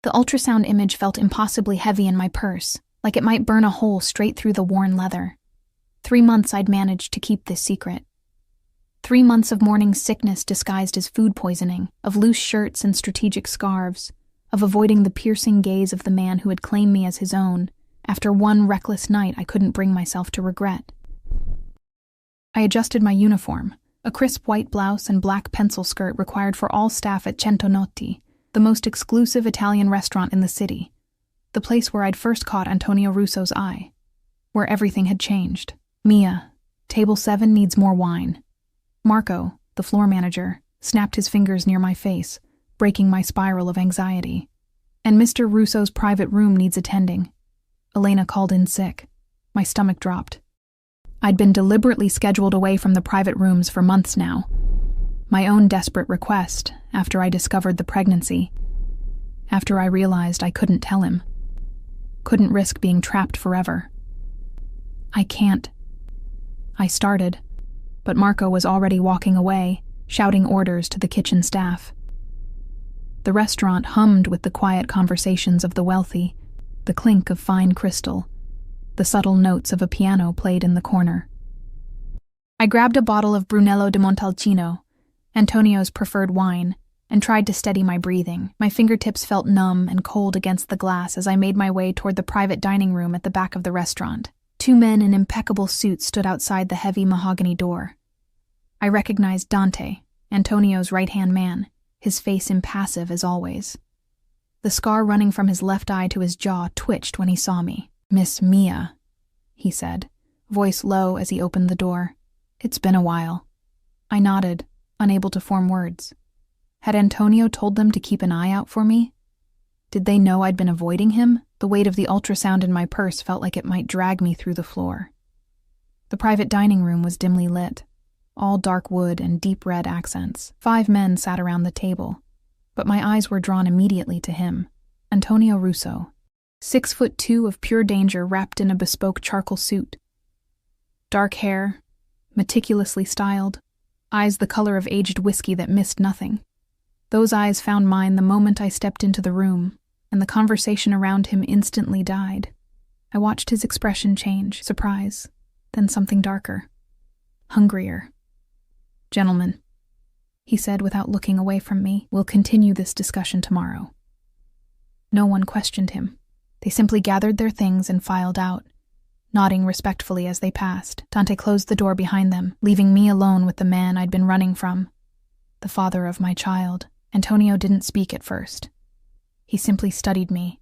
The ultrasound image felt impossibly heavy in my purse, like it might burn a hole straight through the worn leather. 3 months I'd managed to keep this secret. 3 months of morning sickness disguised as food poisoning, of loose shirts and strategic scarves, of avoiding the piercing gaze of the man who had claimed me as his own, after one reckless night I couldn't bring myself to regret. I adjusted my uniform, a crisp white blouse and black pencil skirt required for all staff at Centonotti, the most exclusive Italian restaurant in the city, the place where I'd first caught Antonio Russo's eye, where everything had changed. Mia, table 7 needs more wine. Marco, the floor manager, snapped his fingers near my face, breaking my spiral of anxiety. And Mr. Russo's private room needs attending. Elena called in sick. My stomach dropped. I'd been deliberately scheduled away from the private rooms for months now. My own desperate request, after I discovered the pregnancy. After I realized I couldn't tell him. Couldn't risk being trapped forever. I can't. I started, but Marco was already walking away, shouting orders to the kitchen staff. The restaurant hummed with the quiet conversations of the wealthy, the clink of fine crystal, the subtle notes of a piano played in the corner. I grabbed a bottle of Brunello di Montalcino, Antonio's preferred wine, and tried to steady my breathing. My fingertips felt numb and cold against the glass as I made my way toward the private dining room at the back of the restaurant. 2 men in impeccable suits stood outside the heavy mahogany door. I recognized Dante, Antonio's right-hand man, his face impassive as always. The scar running from his left eye to his jaw twitched when he saw me. "Miss Mia," he said, voice low as he opened the door. "It's been a while." I nodded, unable to form words. Had Antonio told them to keep an eye out for me? Did they know I'd been avoiding him? The weight of the ultrasound in my purse felt like it might drag me through the floor. The private dining room was dimly lit, all dark wood and deep red accents. 5 men sat around the table, but my eyes were drawn immediately to him, Antonio Russo, 6'2" of pure danger wrapped in a bespoke charcoal suit. Dark hair, meticulously styled, eyes the color of aged whiskey that missed nothing. Those eyes found mine the moment I stepped into the room, and the conversation around him instantly died. I watched his expression change, surprise, then something darker, hungrier. "Gentlemen," he said without looking away from me, "we'll continue this discussion tomorrow." No one questioned him. They simply gathered their things and filed out, nodding respectfully as they passed. Dante closed the door behind them, leaving me alone with the man I'd been running from, the father of my child. Antonio didn't speak at first. He simply studied me,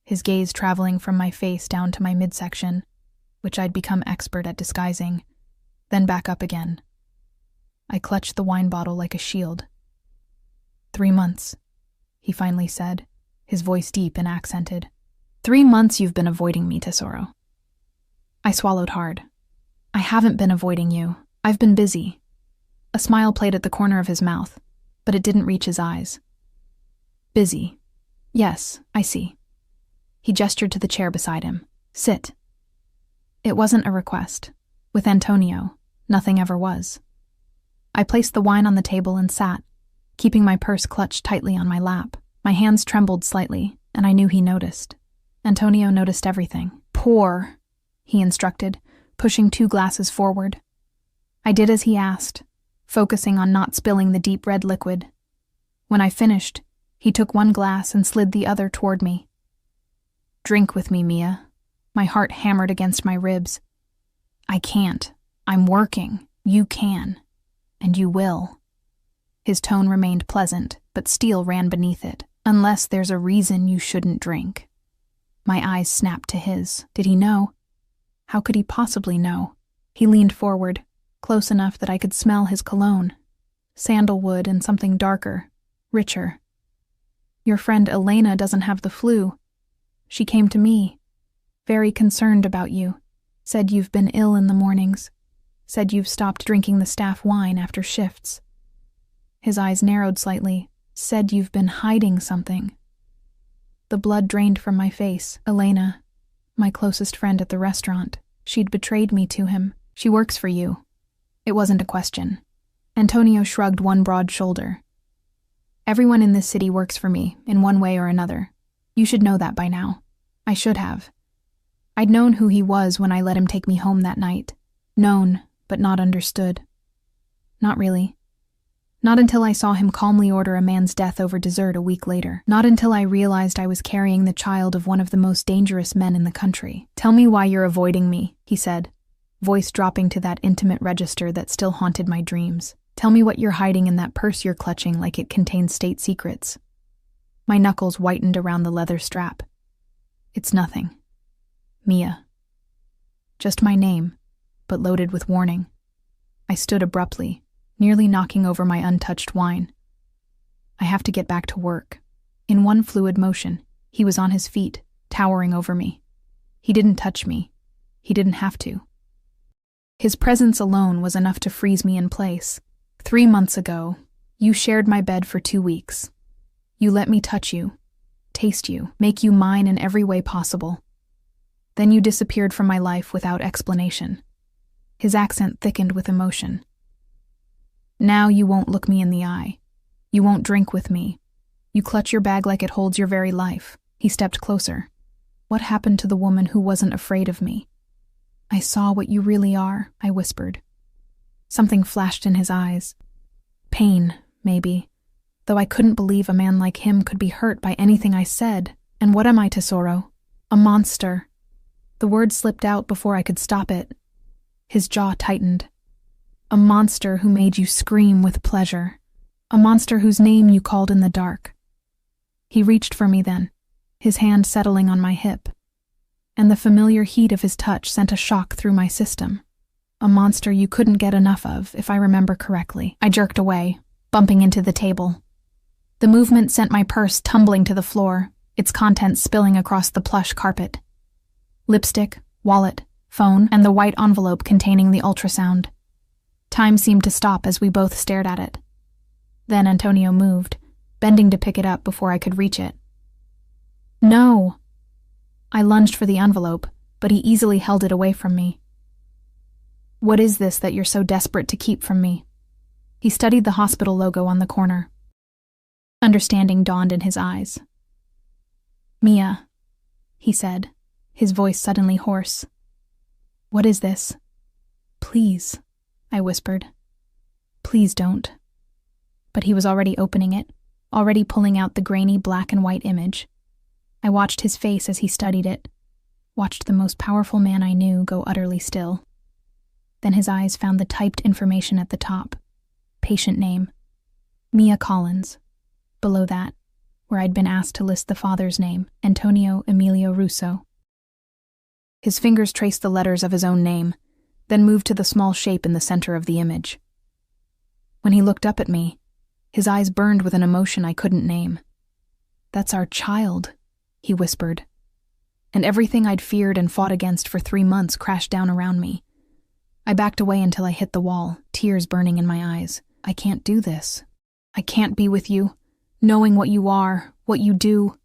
his gaze traveling from my face down to my midsection, which I'd become expert at disguising, then back up again. I clutched the wine bottle like a shield. 3 months, he finally said, his voice deep and accented. 3 months you've been avoiding me, Tesoro. I swallowed hard. I haven't been avoiding you. I've been busy. A smile played at the corner of his mouth, but it didn't reach his eyes. Busy. Yes, I see. He gestured to the chair beside him. Sit. It wasn't a request. With Antonio, nothing ever was. I placed the wine on the table and sat, keeping my purse clutched tightly on my lap. My hands trembled slightly, and I knew he noticed. Antonio noticed everything. Pour, he instructed, pushing 2 glasses forward. I did as he asked, focusing on not spilling the deep red liquid. When I finished, he took 1 glass and slid the other toward me. Drink with me, Mia. My heart hammered against my ribs. I can't. I'm working. You can. And you will. His tone remained pleasant, but steel ran beneath it. Unless there's a reason you shouldn't drink. My eyes snapped to his. Did he know? How could he possibly know? He leaned forward, close enough that I could smell his cologne. Sandalwood and something darker, richer. Your friend Elena doesn't have the flu. She came to me, very concerned about you. Said you've been ill in the mornings. Said you've stopped drinking the staff wine after shifts. His eyes narrowed slightly. Said you've been hiding something. The blood drained from my face. Elena, my closest friend at the restaurant. She'd betrayed me to him. She works for you. It wasn't a question. Antonio shrugged one broad shoulder. Everyone in this city works for me, in one way or another. You should know that by now. I should have. I'd known who he was when I let him take me home that night. Known, but not understood. Not really. Not until I saw him calmly order a man's death over dessert a week later. Not until I realized I was carrying the child of one of the most dangerous men in the country. "Tell me why you're avoiding me," he said, voice dropping to that intimate register that still haunted my dreams. "Tell me what you're hiding in that purse you're clutching like it contains state secrets." My knuckles whitened around the leather strap. "It's nothing. Mia." Just my name, but loaded with warning. I stood abruptly, nearly knocking over my untouched wine. I have to get back to work. In one fluid motion, he was on his feet, towering over me. He didn't touch me. He didn't have to. His presence alone was enough to freeze me in place. 3 months ago, you shared my bed for 2 weeks. You let me touch you, taste you, make you mine in every way possible. Then you disappeared from my life without explanation. His accent thickened with emotion. Now you won't look me in the eye. You won't drink with me. You clutch your bag like it holds your very life. He stepped closer. What happened to the woman who wasn't afraid of me? "I saw what you really are," I whispered. Something flashed in his eyes. Pain, maybe, though I couldn't believe a man like him could be hurt by anything I said. "And what am I, Tesoro? A monster." The word slipped out before I could stop it. His jaw tightened. "A monster who made you scream with pleasure. A monster whose name you called in the dark." He reached for me then, his hand settling on my hip, and the familiar heat of his touch sent a shock through my system. "A monster you couldn't get enough of, if I remember correctly." I jerked away, bumping into the table. The movement sent my purse tumbling to the floor, its contents spilling across the plush carpet. Lipstick, wallet, phone, and the white envelope containing the ultrasound. Time seemed to stop as we both stared at it. Then Antonio moved, bending to pick it up before I could reach it. "No!" I lunged for the envelope, but he easily held it away from me. "What is this that you're so desperate to keep from me?" He studied the hospital logo on the corner. Understanding dawned in his eyes. "Mia," he said, his voice suddenly hoarse. "What is this?" "Please," I whispered. "Please don't." But he was already opening it, already pulling out the grainy black and white image. I watched his face as he studied it, watched the most powerful man I knew go utterly still. Then his eyes found the typed information at the top. Patient name, Mia Collins. Below that, where I'd been asked to list the father's name, Antonio Emilio Russo. His fingers traced the letters of his own name, then moved to the small shape in the center of the image. When he looked up at me, his eyes burned with an emotion I couldn't name. "That's our child," he whispered. And everything I'd feared and fought against for 3 months crashed down around me. I backed away until I hit the wall, tears burning in my eyes. "I can't do this. I can't be with you, knowing what you are, what you do."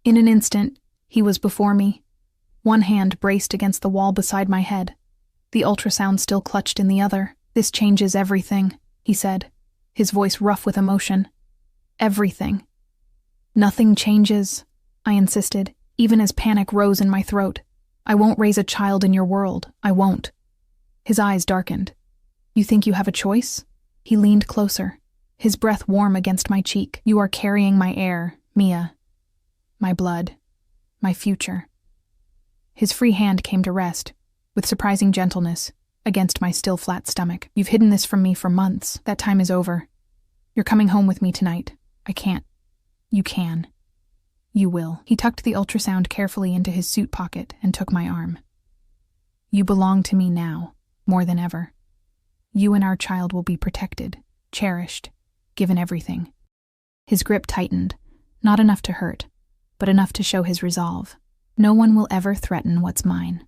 In an instant, he was before me, one hand braced against the wall beside my head, the ultrasound still clutched in the other. "This changes everything," he said, his voice rough with emotion. "Everything." "Nothing changes," I insisted, even as panic rose in my throat. "I won't raise a child in your world. I won't." His eyes darkened. "You think you have a choice?" He leaned closer, his breath warm against my cheek. "You are carrying my air, Mia. My blood. My future." His free hand came to rest, with surprising gentleness, against my still flat stomach. "You've hidden this from me for months. That time is over. You're coming home with me tonight. I can't. You can. You will." He tucked the ultrasound carefully into his suit pocket and took my arm. "You belong to me now, more than ever. You and our child will be protected, cherished, given everything." His grip tightened, not enough to hurt, but enough to show his resolve. "No one will ever threaten what's mine."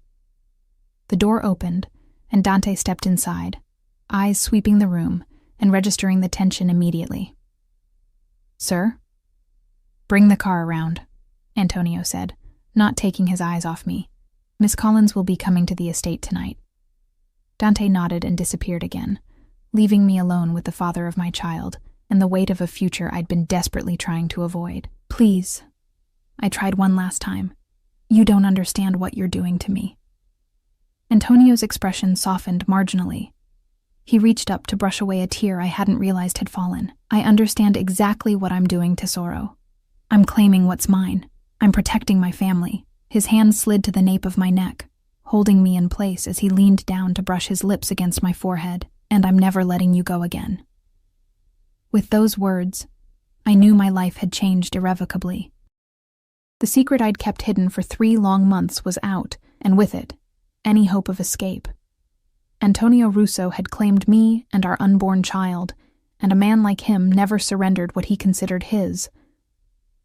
The door opened, and Dante stepped inside, eyes sweeping the room and registering the tension immediately. "Sir?" "Bring the car around," Antonio said, not taking his eyes off me. "Miss Collins will be coming to the estate tonight." Dante nodded and disappeared again, leaving me alone with the father of my child and the weight of a future I'd been desperately trying to avoid. "Please," I tried one last time. You don't understand what you're doing to me. Antonio's expression softened marginally. He reached up to brush away a tear I hadn't realized had fallen. I understand exactly what I'm doing, Tesoro. I'm claiming what's mine. I'm protecting my family. His hand slid to the nape of my neck, holding me in place as he leaned down to brush his lips against my forehead. And I'm never letting you go again. With those words, I knew my life had changed irrevocably. The secret I'd kept hidden for 3 long months was out, and with it, any hope of escape. Antonio Russo had claimed me and our unborn child, and a man like him never surrendered what he considered his.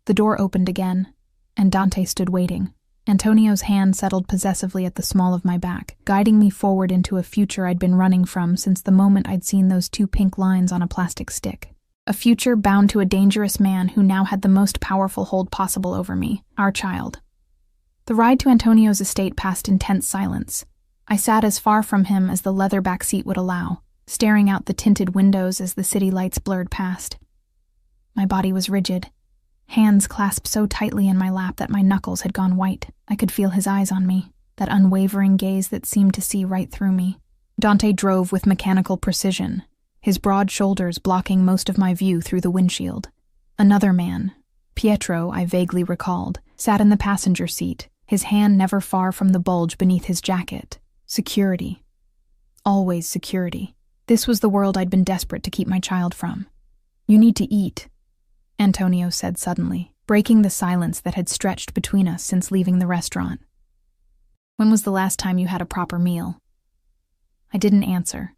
The door opened again, and Dante stood waiting. Antonio's hand settled possessively at the small of my back, guiding me forward into a future I'd been running from since the moment I'd seen those 2 pink lines on a plastic stick. A future bound to a dangerous man who now had the most powerful hold possible over me, our child. The ride to Antonio's estate passed in tense silence. I sat as far from him as the leather back seat would allow, staring out the tinted windows as the city lights blurred past. My body was rigid, hands clasped so tightly in my lap that my knuckles had gone white. I could feel his eyes on me, that unwavering gaze that seemed to see right through me. Dante drove with mechanical precision, his broad shoulders blocking most of my view through the windshield. Another man, Pietro, I vaguely recalled, sat in the passenger seat, his hand never far from the bulge beneath his jacket. Security. Always security. This was the world I'd been desperate to keep my child from. You need to eat, Antonio said suddenly, breaking the silence that had stretched between us since leaving the restaurant. When was the last time you had a proper meal? I didn't answer,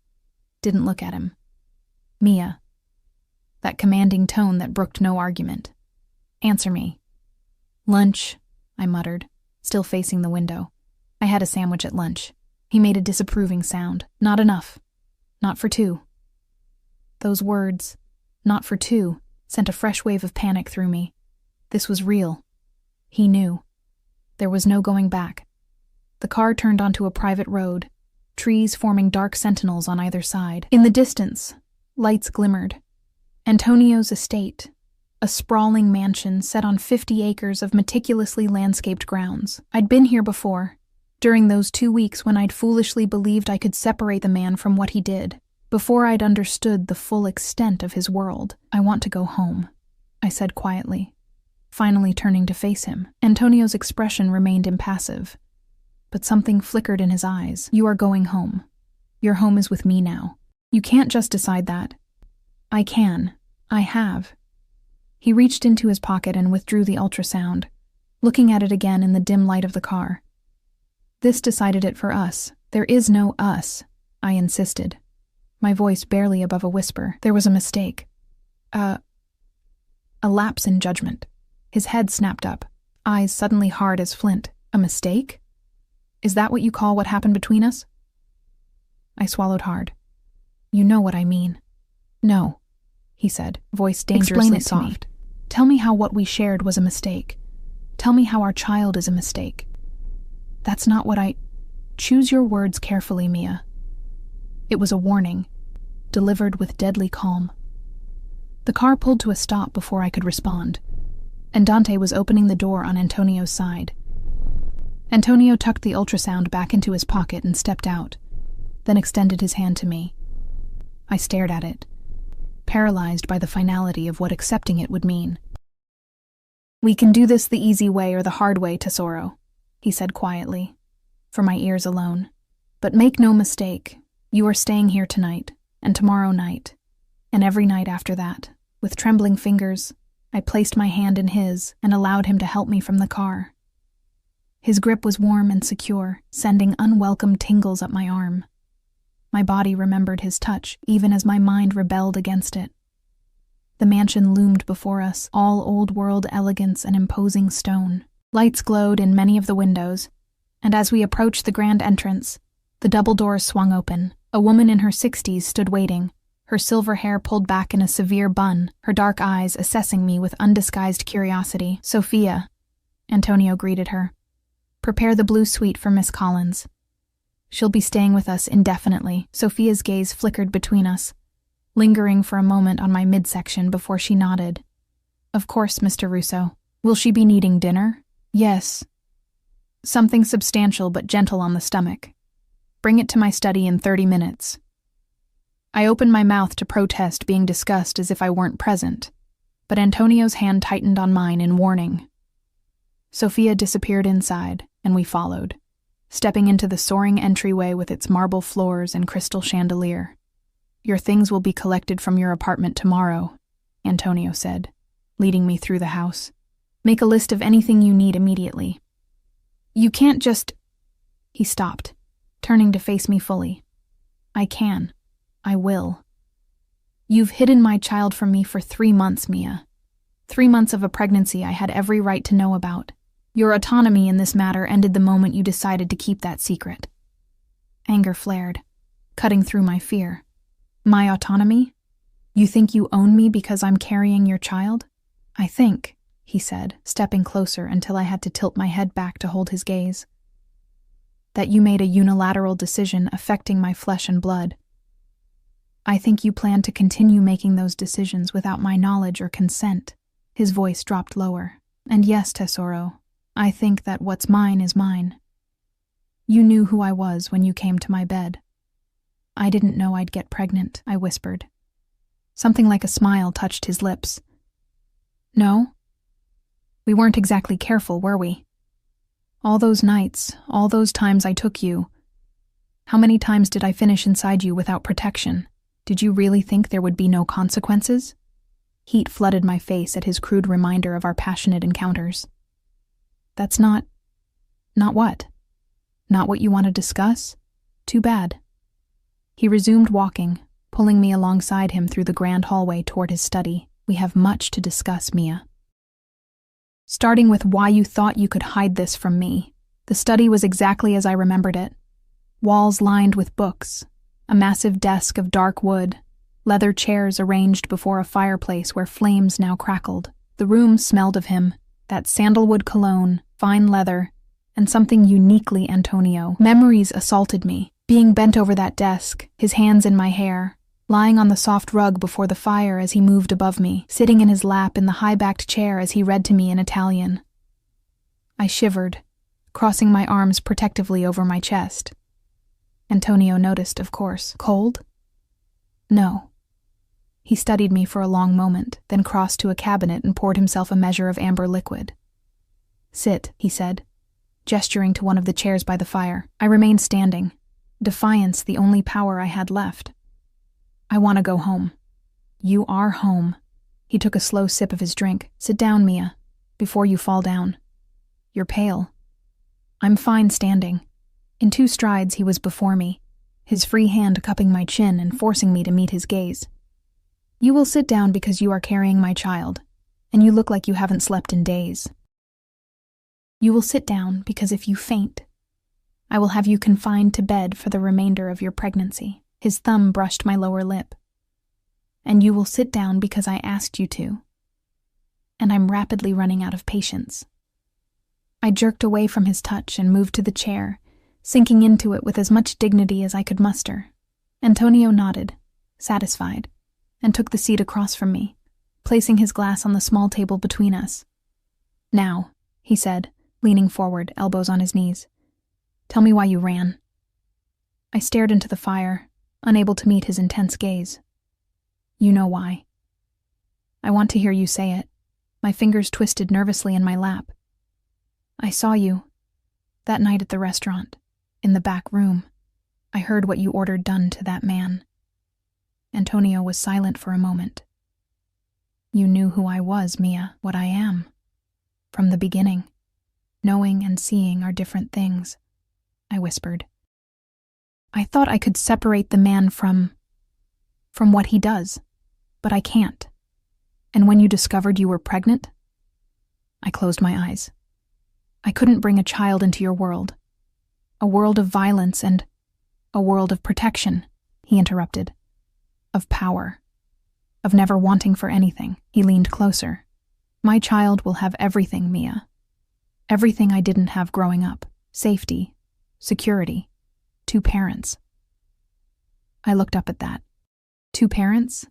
didn't look at him. Mia. That commanding tone that brooked no argument. Answer me. Lunch, I muttered, still facing the window. I had a sandwich at lunch. He made a disapproving sound. Not enough. Not for 2. Those words, not for 2, sent a fresh wave of panic through me. This was real. He knew. There was no going back. The car turned onto a private road, trees forming dark sentinels on either side. In the distance, lights glimmered. Antonio's estate, a sprawling mansion set on 50 acres of meticulously landscaped grounds. I'd been here before, during those 2 weeks when I'd foolishly believed I could separate the man from what he did, before I'd understood the full extent of his world. I want to go home, I said quietly, finally turning to face him. Antonio's expression remained impassive, but something flickered in his eyes. You are going home. Your home is with me now. You can't just decide that. I can. I have. He reached into his pocket and withdrew the ultrasound, looking at it again in the dim light of the car. This decided it for us. There is no us, I insisted, my voice barely above a whisper. There was a mistake. A lapse in judgment. His head snapped up, eyes suddenly hard as flint. A mistake? Is that what you call what happened between us? I swallowed hard. You know what I mean. No, he said, voice dangerously soft. Tell me how what we shared was a mistake. Tell me how our child is a mistake. That's not what I... Choose your words carefully, Mia. It was a warning, delivered with deadly calm. The car pulled to a stop before I could respond, and Dante was opening the door on Antonio's side. Antonio tucked the ultrasound back into his pocket and stepped out, then extended his hand to me. I stared at it, paralyzed by the finality of what accepting it would mean. We can do this the easy way or the hard way, Tesoro, he said quietly, for my ears alone. But make no mistake, you are staying here tonight, and tomorrow night, and every night after that. With trembling fingers, I placed my hand in his and allowed him to help me from the car. His grip was warm and secure, sending unwelcome tingles up my arm. My body remembered his touch, even as my mind rebelled against it. The mansion loomed before us, all old-world elegance and imposing stone. Lights glowed in many of the windows, and as we approached the grand entrance, the double doors swung open. A woman in her 60s stood waiting, her silver hair pulled back in a severe bun, her dark eyes assessing me with undisguised curiosity. Sophia, Antonio greeted her. Prepare the blue suite for Miss Collins. She'll be staying with us indefinitely. Sophia's gaze flickered between us, lingering for a moment on my midsection before she nodded. Of course, Mr. Russo. Will she be needing dinner? Yes. Something substantial but gentle on the stomach. Bring it to my study in 30 minutes. I opened my mouth to protest being discussed as if I weren't present, but Antonio's hand tightened on mine in warning. Sophia disappeared inside, and we followed, stepping into the soaring entryway with its marble floors and crystal chandelier. Your things will be collected from your apartment tomorrow, Antonio said, leading me through the house. Make a list of anything you need immediately. You can't just... He stopped, turning to face me fully. I can. I will. You've hidden my child from me for 3 months, Mia. 3 months of a pregnancy I had every right to know about. Your autonomy in this matter ended the moment you decided to keep that secret. Anger flared, cutting through my fear. My autonomy? You think you own me because I'm carrying your child? I think, he said, stepping closer until I had to tilt my head back to hold his gaze, that you made a unilateral decision affecting my flesh and blood. I think you plan to continue making those decisions without my knowledge or consent. His voice dropped lower. And yes, Tesoro, I think that what's mine is mine. You knew who I was when you came to my bed. I didn't know I'd get pregnant, I whispered. Something like a smile touched his lips. No? We weren't exactly careful, were we? All those nights, all those times I took you. How many times did I finish inside you without protection? Did you really think there would be no consequences? Heat flooded my face at his crude reminder of our passionate encounters. That's not what? Not what you want to discuss? Too bad. He resumed walking, pulling me alongside him through the grand hallway toward his study. We have much to discuss, Mia. Starting with why you thought you could hide this from me. The study was exactly as I remembered it. Walls lined with books, a massive desk of dark wood, leather chairs arranged before a fireplace where flames now crackled. The room smelled of him, that sandalwood cologne, fine leather, and something uniquely Antonio. Memories assaulted me, being bent over that desk, his hands in my hair, lying on the soft rug before the fire as he moved above me, sitting in his lap in the high-backed chair as he read to me in Italian. I shivered, crossing my arms protectively over my chest. Antonio noticed, of course. Cold? No. He studied me for a long moment, then crossed to a cabinet and poured himself a measure of amber liquid. Sit, he said, gesturing to one of the chairs by the fire. I remained standing, defiance the only power I had left. I want to go home. You are home. He took a slow sip of his drink. Sit down, Mia, before you fall down. You're pale. I'm fine standing. In 2 strides he was before me, his free hand cupping my chin and forcing me to meet his gaze. You will sit down because you are carrying my child, and you look like you haven't slept in days. You will sit down because if you faint, I will have you confined to bed for the remainder of your pregnancy. His thumb brushed my lower lip. And you will sit down because I asked you to. And I'm rapidly running out of patience. I jerked away from his touch and moved to the chair, sinking into it with as much dignity as I could muster. Antonio nodded, satisfied, and took the seat across from me, placing his glass on the small table between us. Now, he said, leaning forward, elbows on his knees. Tell me why you ran. I stared into the fire, unable to meet his intense gaze. You know why. I want to hear you say it. My fingers twisted nervously in my lap. I saw you, that night at the restaurant, in the back room. I heard what you ordered done to that man. Antonio was silent for a moment. You knew who I was, Mia, what I am. From the beginning. Knowing and seeing are different things, I whispered. I thought I could separate the man from what he does, but I can't. And when you discovered you were pregnant, I closed my eyes. I couldn't bring a child into your world. A world of violence and a world of protection, he interrupted. Of power. Of never wanting for anything. He leaned closer. My child will have everything, Mia. Everything I didn't have growing up. Safety. Security. 2 parents. I looked up at that. 2 parents?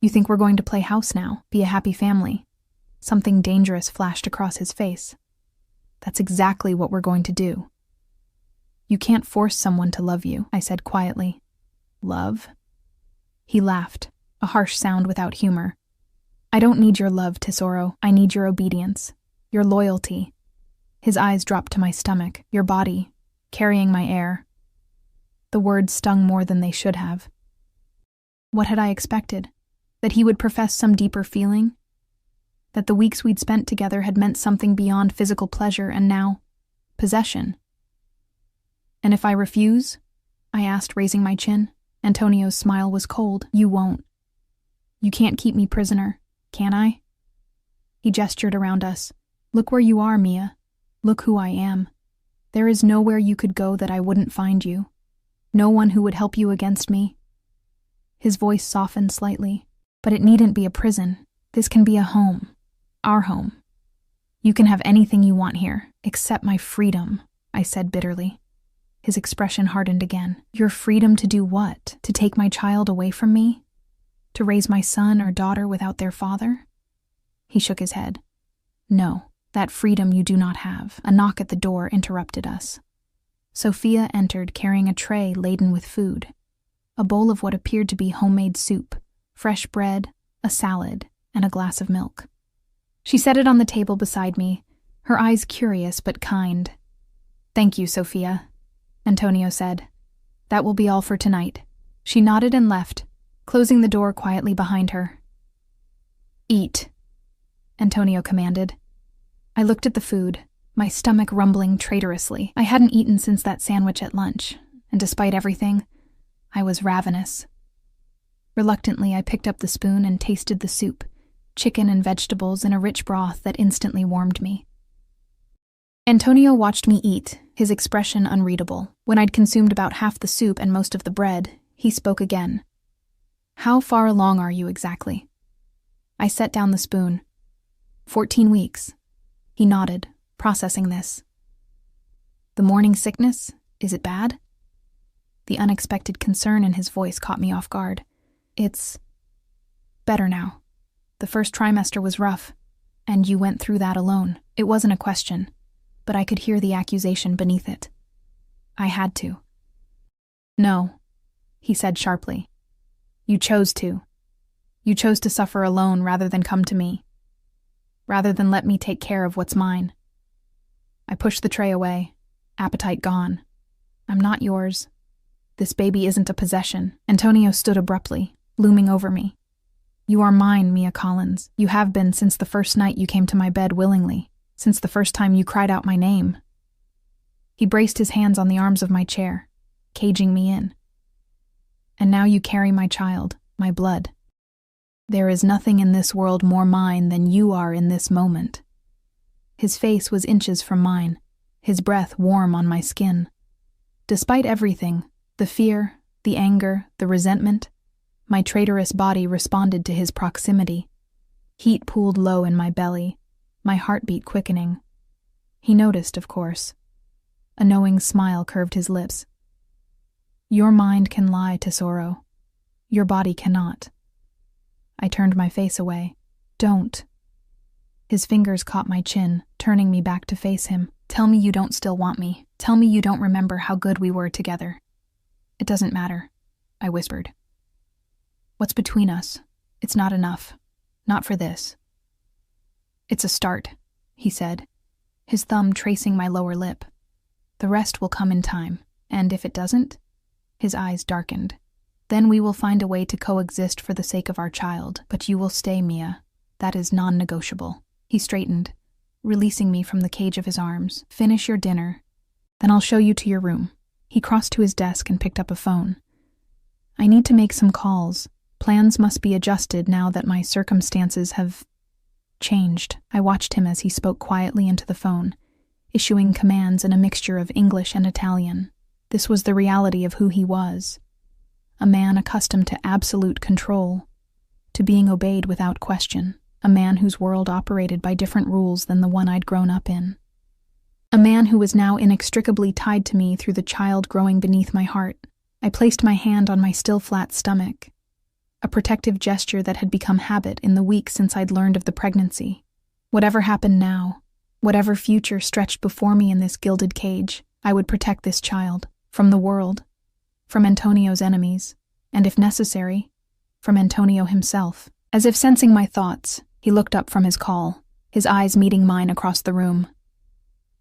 You think we're going to play house now, be a happy family? Something dangerous flashed across his face. That's exactly what we're going to do. You can't force someone to love you, I said quietly. Love? He laughed, a harsh sound without humor. I don't need your love, Tesoro. I need your obedience, your loyalty. His eyes dropped to my stomach, your body, carrying my air. The words stung more than they should have. What had I expected? That he would profess some deeper feeling? That the weeks we'd spent together had meant something beyond physical pleasure and now, possession. And if I refuse? I asked, raising my chin. Antonio's smile was cold. You won't. You can't keep me prisoner, can I? He gestured around us. Look where you are, Mia. Look who I am. There is nowhere you could go that I wouldn't find you. No one who would help you against me. His voice softened slightly. But it needn't be a prison. This can be a home. Our home. You can have anything you want here, except my freedom, I said bitterly. His expression hardened again. Your freedom to do what? To take my child away from me? To raise my son or daughter without their father? He shook his head. No, that freedom you do not have. A knock at the door interrupted us. Sophia entered carrying a tray laden with food. A bowl of what appeared to be homemade soup, fresh bread, a salad, and a glass of milk. She set it on the table beside me, her eyes curious but kind. Thank you, Sophia, Antonio said. That will be all for tonight. She nodded and left, closing the door quietly behind her. Eat, Antonio commanded. I looked at the food, my stomach rumbling traitorously. I hadn't eaten since that sandwich at lunch, and despite everything, I was ravenous. Reluctantly, I picked up the spoon and tasted the soup, chicken and vegetables in a rich broth that instantly warmed me. Antonio watched me eat, his expression unreadable. When I'd consumed about half the soup and most of the bread, he spoke again. How far along are you exactly? I set down the spoon. 14 weeks. He nodded, processing this. The morning sickness? Is it bad? The unexpected concern in his voice caught me off guard. It's better now. The first trimester was rough, and you went through that alone. It wasn't a question, but I could hear the accusation beneath it. I had to. No, he said sharply. You chose to. You chose to suffer alone rather than come to me. Rather than let me take care of what's mine. I pushed the tray away, appetite gone. I'm not yours. This baby isn't a possession. Antonio stood abruptly, looming over me. You are mine, Mia Collins. You have been since the first night you came to my bed willingly, since the first time you cried out my name. He braced his hands on the arms of my chair, caging me in. And now you carry my child, my blood. There is nothing in this world more mine than you are in this moment. His face was inches from mine, his breath warm on my skin. Despite everything, the fear, the anger, the resentment, my traitorous body responded to his proximity. Heat pooled low in my belly, my heartbeat quickening. He noticed, of course. A knowing smile curved his lips. Your mind can lie, Tesoro. Your body cannot. I turned my face away. Don't. His fingers caught my chin, turning me back to face him. Tell me you don't still want me. Tell me you don't remember how good we were together. It doesn't matter, I whispered. What's between us? It's not enough. Not for this. It's a start, he said, his thumb tracing my lower lip. The rest will come in time, and if it doesn't, his eyes darkened. Then we will find a way to coexist for the sake of our child, but you will stay, Mia. That is non-negotiable. He straightened, releasing me from the cage of his arms. Finish your dinner, then I'll show you to your room. He crossed to his desk and picked up a phone. I need to make some calls. Plans must be adjusted now that my circumstances have changed. I watched him as he spoke quietly into the phone, issuing commands in a mixture of English and Italian. This was the reality of who he was. A man accustomed to absolute control, to being obeyed without question. A man whose world operated by different rules than the one I'd grown up in. A man who was now inextricably tied to me through the child growing beneath my heart. I placed my hand on my still flat stomach, a protective gesture that had become habit in the weeks since I'd learned of the pregnancy. Whatever happened now, whatever future stretched before me in this gilded cage, I would protect this child from the world, from Antonio's enemies, and if necessary, from Antonio himself. As if sensing my thoughts, he looked up from his call, his eyes meeting mine across the room.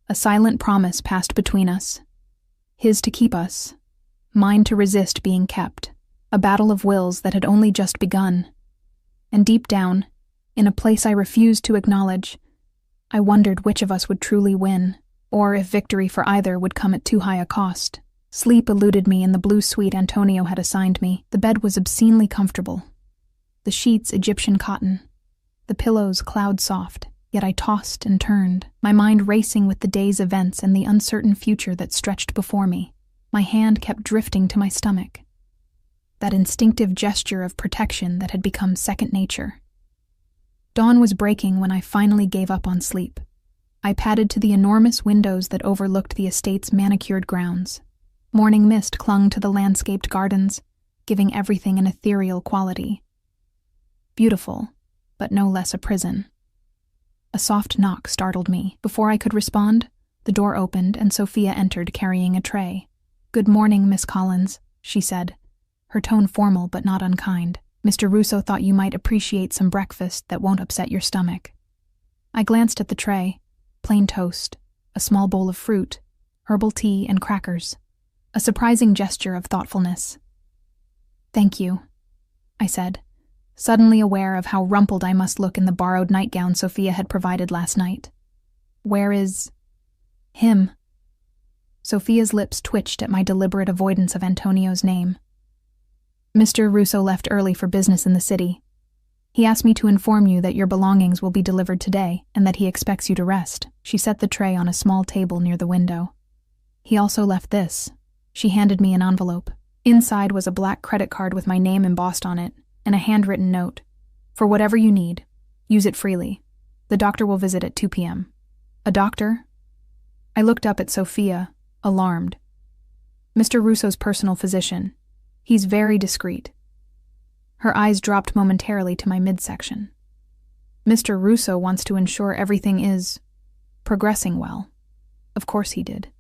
A silent promise passed between us. His to keep us, mine to resist being kept. A battle of wills that had only just begun. And deep down, in a place I refused to acknowledge, I wondered which of us would truly win, or if victory for either would come at too high a cost. Sleep eluded me in the blue suite Antonio had assigned me. The bed was obscenely comfortable. The sheets Egyptian cotton. The pillows cloud-soft, yet I tossed and turned, my mind racing with the day's events and the uncertain future that stretched before me. My hand kept drifting to my stomach. That instinctive gesture of protection that had become second nature. Dawn was breaking when I finally gave up on sleep. I padded to the enormous windows that overlooked the estate's manicured grounds. Morning mist clung to the landscaped gardens, giving everything an ethereal quality. Beautiful, but no less a prison. A soft knock startled me. Before I could respond, the door opened and Sophia entered carrying a tray. "Good morning, Miss Collins," she said, her tone formal but not unkind. "Mr. Russo thought you might appreciate some breakfast that won't upset your stomach." I glanced at the tray. Plain toast, a small bowl of fruit, herbal tea, and crackers. A surprising gesture of thoughtfulness. "Thank you," I said, suddenly aware of how rumpled I must look in the borrowed nightgown Sophia had provided last night. "Where is him?" Sophia's lips twitched at my deliberate avoidance of Antonio's name. "Mr. Russo left early for business in the city. He asked me to inform you that your belongings will be delivered today and that he expects you to rest." She set the tray on a small table near the window. "He also left this." She handed me an envelope. Inside was a black credit card with my name embossed on it and a handwritten note. "For whatever you need, use it freely. The doctor will visit at 2 p.m. "A doctor?" I looked up at Sophia, alarmed. "Mr. Russo's personal physician. He's very discreet." Her eyes dropped momentarily to my midsection. "Mr. Russo wants to ensure everything is progressing well." Of course he did.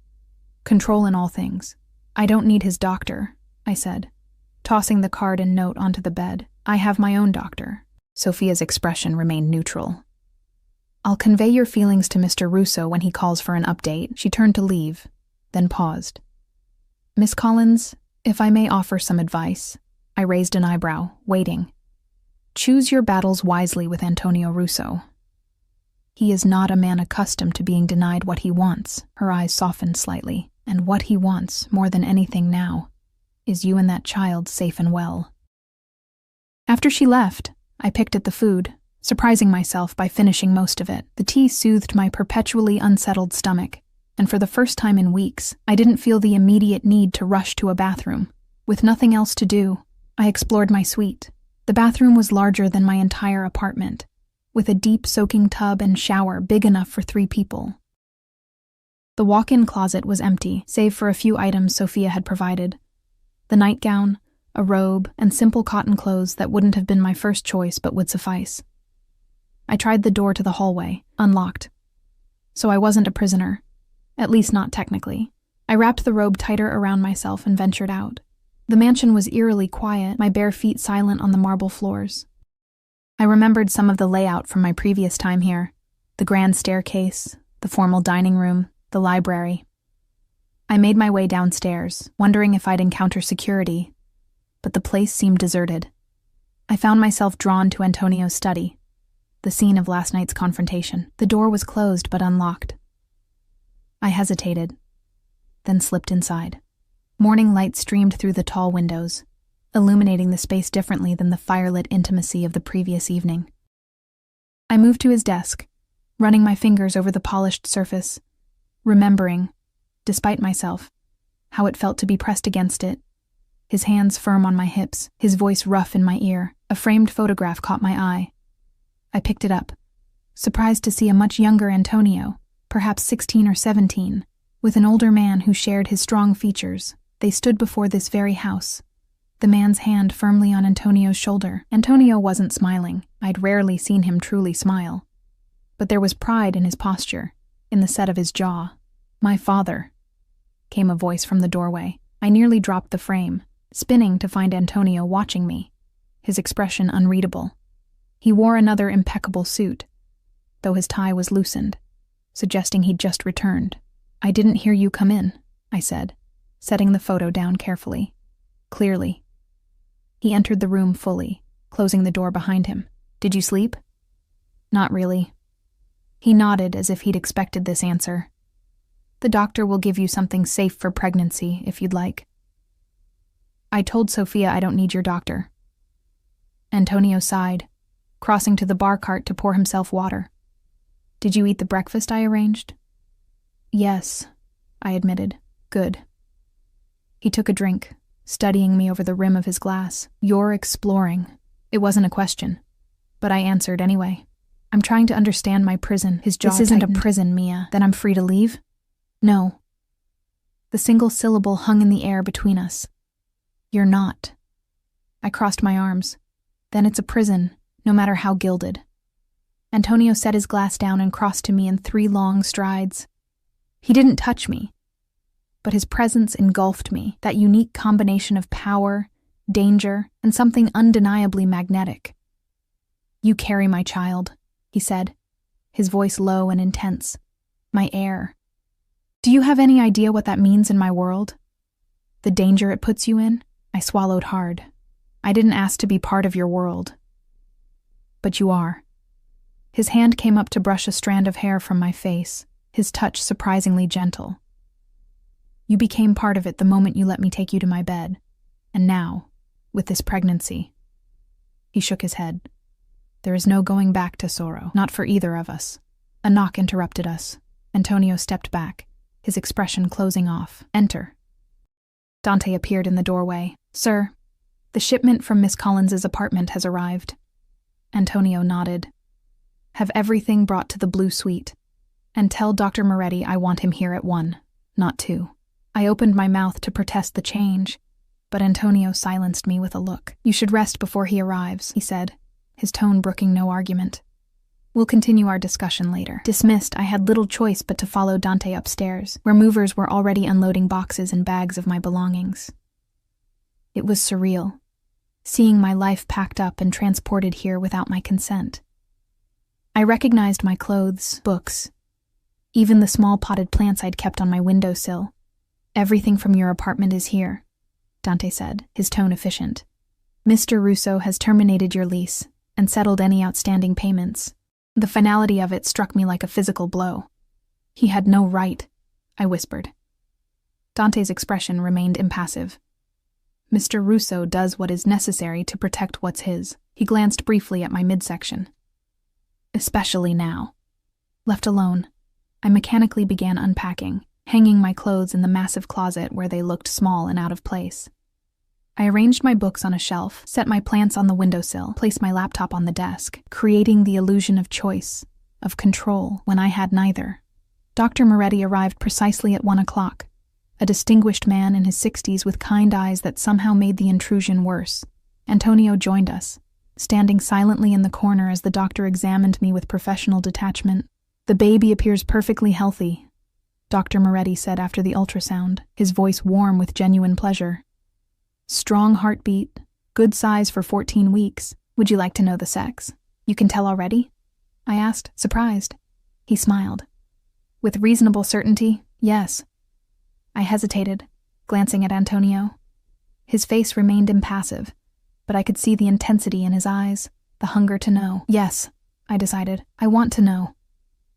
"Control in all things." "I don't need his doctor," I said, tossing the card and note onto the bed. "I have my own doctor." Sophia's expression remained neutral. "I'll convey your feelings to Mr. Russo when he calls for an update." She turned to leave, then paused. "Miss Collins, if I may offer some advice." I raised an eyebrow, waiting. "Choose your battles wisely with Antonio Russo. He is not a man accustomed to being denied what he wants." Her eyes softened slightly. "And what he wants, more than anything now, is you and that child safe and well." After she left, I picked at the food, surprising myself by finishing most of it. The tea soothed my perpetually unsettled stomach, and for the first time in weeks, I didn't feel the immediate need to rush to a bathroom. With nothing else to do, I explored my suite. The bathroom was larger than my entire apartment, with a deep soaking tub and shower big enough for 3 people. The walk-in closet was empty, save for a few items Sophia had provided. The nightgown, a robe, and simple cotton clothes that wouldn't have been my first choice but would suffice. I tried the door to the hallway, unlocked. So I wasn't a prisoner, at least not technically. I wrapped the robe tighter around myself and ventured out. The mansion was eerily quiet, my bare feet silent on the marble floors. I remembered some of the layout from my previous time here: the grand staircase, the formal dining room, the library. I made my way downstairs, wondering if I'd encounter security, but the place seemed deserted. I found myself drawn to Antonio's study, the scene of last night's confrontation. The door was closed but unlocked. I hesitated, then slipped inside. Morning light streamed through the tall windows, illuminating the space differently than the firelit intimacy of the previous evening. I moved to his desk, running my fingers over the polished surface, remembering, despite myself, how it felt to be pressed against it, his hands firm on my hips, his voice rough in my ear. A framed photograph caught my eye. I picked it up, surprised to see a much younger Antonio, perhaps 16 or 17, with an older man who shared his strong features. They stood before this very house, the man's hand firmly on Antonio's shoulder. Antonio wasn't smiling. I'd rarely seen him truly smile. but there was pride in his posture, in the set of his jaw. "My father," came a voice from the doorway. I nearly dropped the frame, spinning to find Antonio watching me, his expression unreadable. He wore another impeccable suit, though his tie was loosened, suggesting he'd just returned. "I didn't hear you come in," I said, setting the photo down carefully. Clearly. He entered the room fully, closing the door behind him. "Did you sleep?" "Not really." He nodded as if he'd expected this answer. "The doctor will give you something safe for pregnancy, if you'd like." "I told Sophia I don't need your doctor." Antonio sighed, crossing to the bar cart to pour himself water. "Did you eat the breakfast I arranged?" "Yes," I admitted. "Good." He took a drink, studying me over the rim of his glass. "You're exploring." It wasn't a question, but I answered anyway. "I'm trying to understand my prison." His jaw tightened. "This isn't a prison, Mia. Then I'm free to leave?" "No." The single syllable hung in the air between us. "You're not." I crossed my arms. "Then it's a prison, no matter how gilded." Antonio set his glass down and crossed to me in 3 long strides. He didn't touch me, but his presence engulfed me, that unique combination of power, danger, and something undeniably magnetic. "You carry my child," he said, his voice low and intense. "My heir. Do you have any idea what that means in my world? The danger it puts you in?" I swallowed hard. "I didn't ask to be part of your world." "But you are." His hand came up to brush a strand of hair from my face, his touch surprisingly gentle. "You became part of it the moment you let me take you to my bed. And now, with this pregnancy." He shook his head. "There is no going back to sorrow, not for either of us." A knock interrupted us. Antonio stepped back, his expression closing off. "Enter." Dante appeared in the doorway. "Sir, the shipment from Miss Collins's apartment has arrived." Antonio nodded. "Have everything brought to the Blue Suite. And tell Dr. Moretti I want him here at 1, not 2. I opened my mouth to protest the change, but Antonio silenced me with a look. "You should rest before he arrives," he said, his tone brooking no argument. "We'll continue our discussion later." Dismissed, I had little choice but to follow Dante upstairs, where movers were already unloading boxes and bags of my belongings. It was surreal, seeing my life packed up and transported here without my consent. I recognized my clothes, books, even the small potted plants I'd kept on my windowsill. "Everything from your apartment is here," Dante said, his tone efficient. "Mr. Russo has terminated your lease and settled any outstanding payments." The finality of it struck me like a physical blow. "He had no right," I whispered. Dante's expression remained impassive. "Mr. Russo does what is necessary to protect what's his." He glanced briefly at my midsection. "Especially now." Left alone, I mechanically began unpacking, hanging my clothes in the massive closet where they looked small and out of place. I arranged my books on a shelf, set my plants on the windowsill, placed my laptop on the desk, creating the illusion of choice, of control, when I had neither. Dr. Moretti arrived precisely at 1 o'clock, a distinguished man in his 60s with kind eyes that somehow made the intrusion worse. Antonio joined us, standing silently in the corner as the doctor examined me with professional detachment. "The baby appears perfectly healthy," Dr. Moretti said after the ultrasound, his voice warm with genuine pleasure. "Strong heartbeat, good size for 14 weeks. Would you like to know the sex?" "You can tell already?" I asked, surprised. He smiled. "With reasonable certainty, yes." I hesitated, glancing at Antonio. His face remained impassive, but I could see the intensity in his eyes, the hunger to know. "Yes," I decided. "I want to know."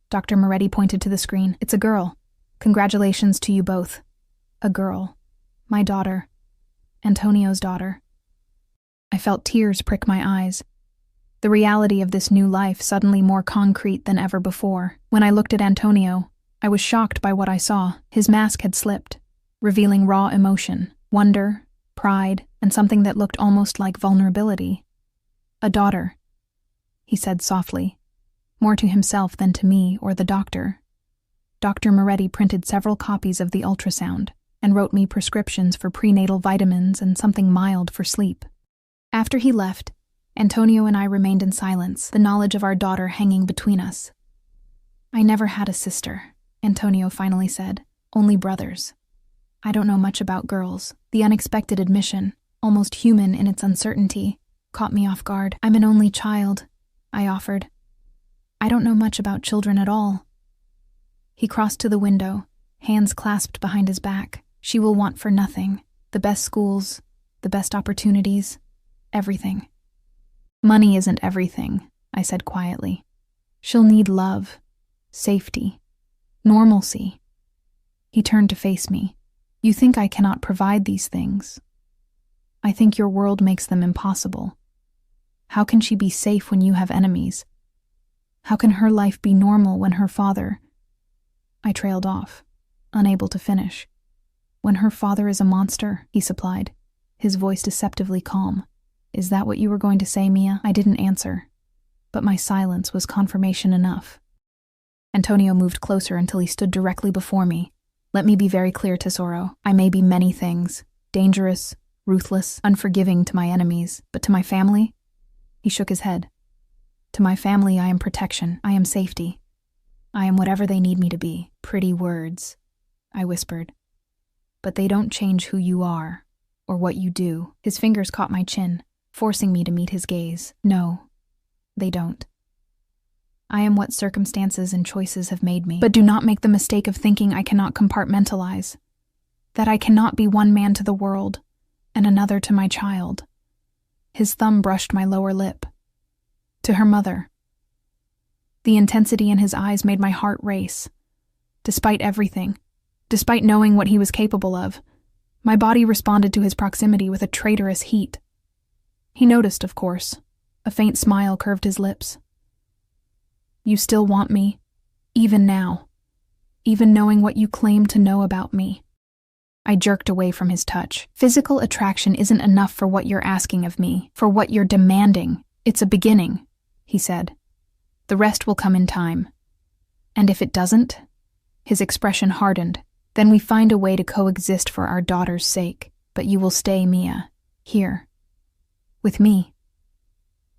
Dr. Moretti pointed to the screen. "It's a girl. Congratulations to you both." A girl. My daughter. Antonio's daughter. I felt tears prick my eyes. The reality of this new life suddenly more concrete than ever before. When I looked at Antonio, I was shocked by what I saw. His mask had slipped, revealing raw emotion, wonder, pride, and something that looked almost like vulnerability. "A daughter," he said softly, more to himself than to me or the doctor. Dr. Moretti printed several copies of the ultrasound and wrote me prescriptions for prenatal vitamins and something mild for sleep. After he left, Antonio and I remained in silence, the knowledge of our daughter hanging between us. I never had a sister, Antonio finally said. Only brothers. I don't know much about girls. The unexpected admission, almost human in its uncertainty, caught me off guard. I'm an only child, I offered. I don't know much about children at all. He crossed to the window, hands clasped behind his back. She will want for nothing. The best schools, the best opportunities, everything. Money isn't everything, I said quietly. She'll need love, safety, normalcy. He turned to face me. You think I cannot provide these things? I think your world makes them impossible. How can she be safe when you have enemies? How can her life be normal when her father... I trailed off, unable to finish. When her father is a monster, he supplied, his voice deceptively calm. Is that what you were going to say, Mia? I didn't answer, but my silence was confirmation enough. Antonio moved closer until he stood directly before me. Let me be very clear, Tesoro. I may be many things. Dangerous, ruthless, unforgiving to my enemies, but to my family? He shook his head. To my family, I am protection. I am safety. I am whatever they need me to be. Pretty words, I whispered. But they don't change who you are, or what you do. His fingers caught my chin, forcing me to meet his gaze. No, they don't. I am what circumstances and choices have made me. But do not make the mistake of thinking I cannot compartmentalize. That I cannot be one man to the world, and another to my child. His thumb brushed my lower lip. To her mother. The intensity in his eyes made my heart race. Despite everything, despite knowing what he was capable of, my body responded to his proximity with a traitorous heat. He noticed, of course. A faint smile curved his lips. You still want me, even now, even knowing what you claim to know about me. I jerked away from his touch. Physical attraction isn't enough for what you're asking of me, for what you're demanding. It's a beginning, he said. The rest will come in time. And if it doesn't, his expression hardened, then we find a way to coexist for our daughter's sake. But you will stay, Mia, here, with me.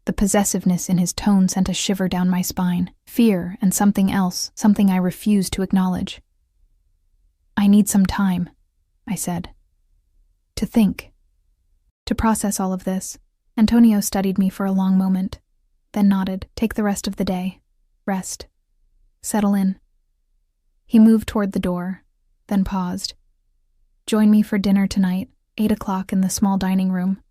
The possessiveness in his tone sent a shiver down my spine. Fear and something else, something I refused to acknowledge. I need some time, I said. To think. To process all of this. Antonio studied me for a long moment, then nodded. Take the rest of the day. Rest. Settle in. He moved toward the door, then paused. Join me for dinner tonight, 8 o'clock in the small dining room.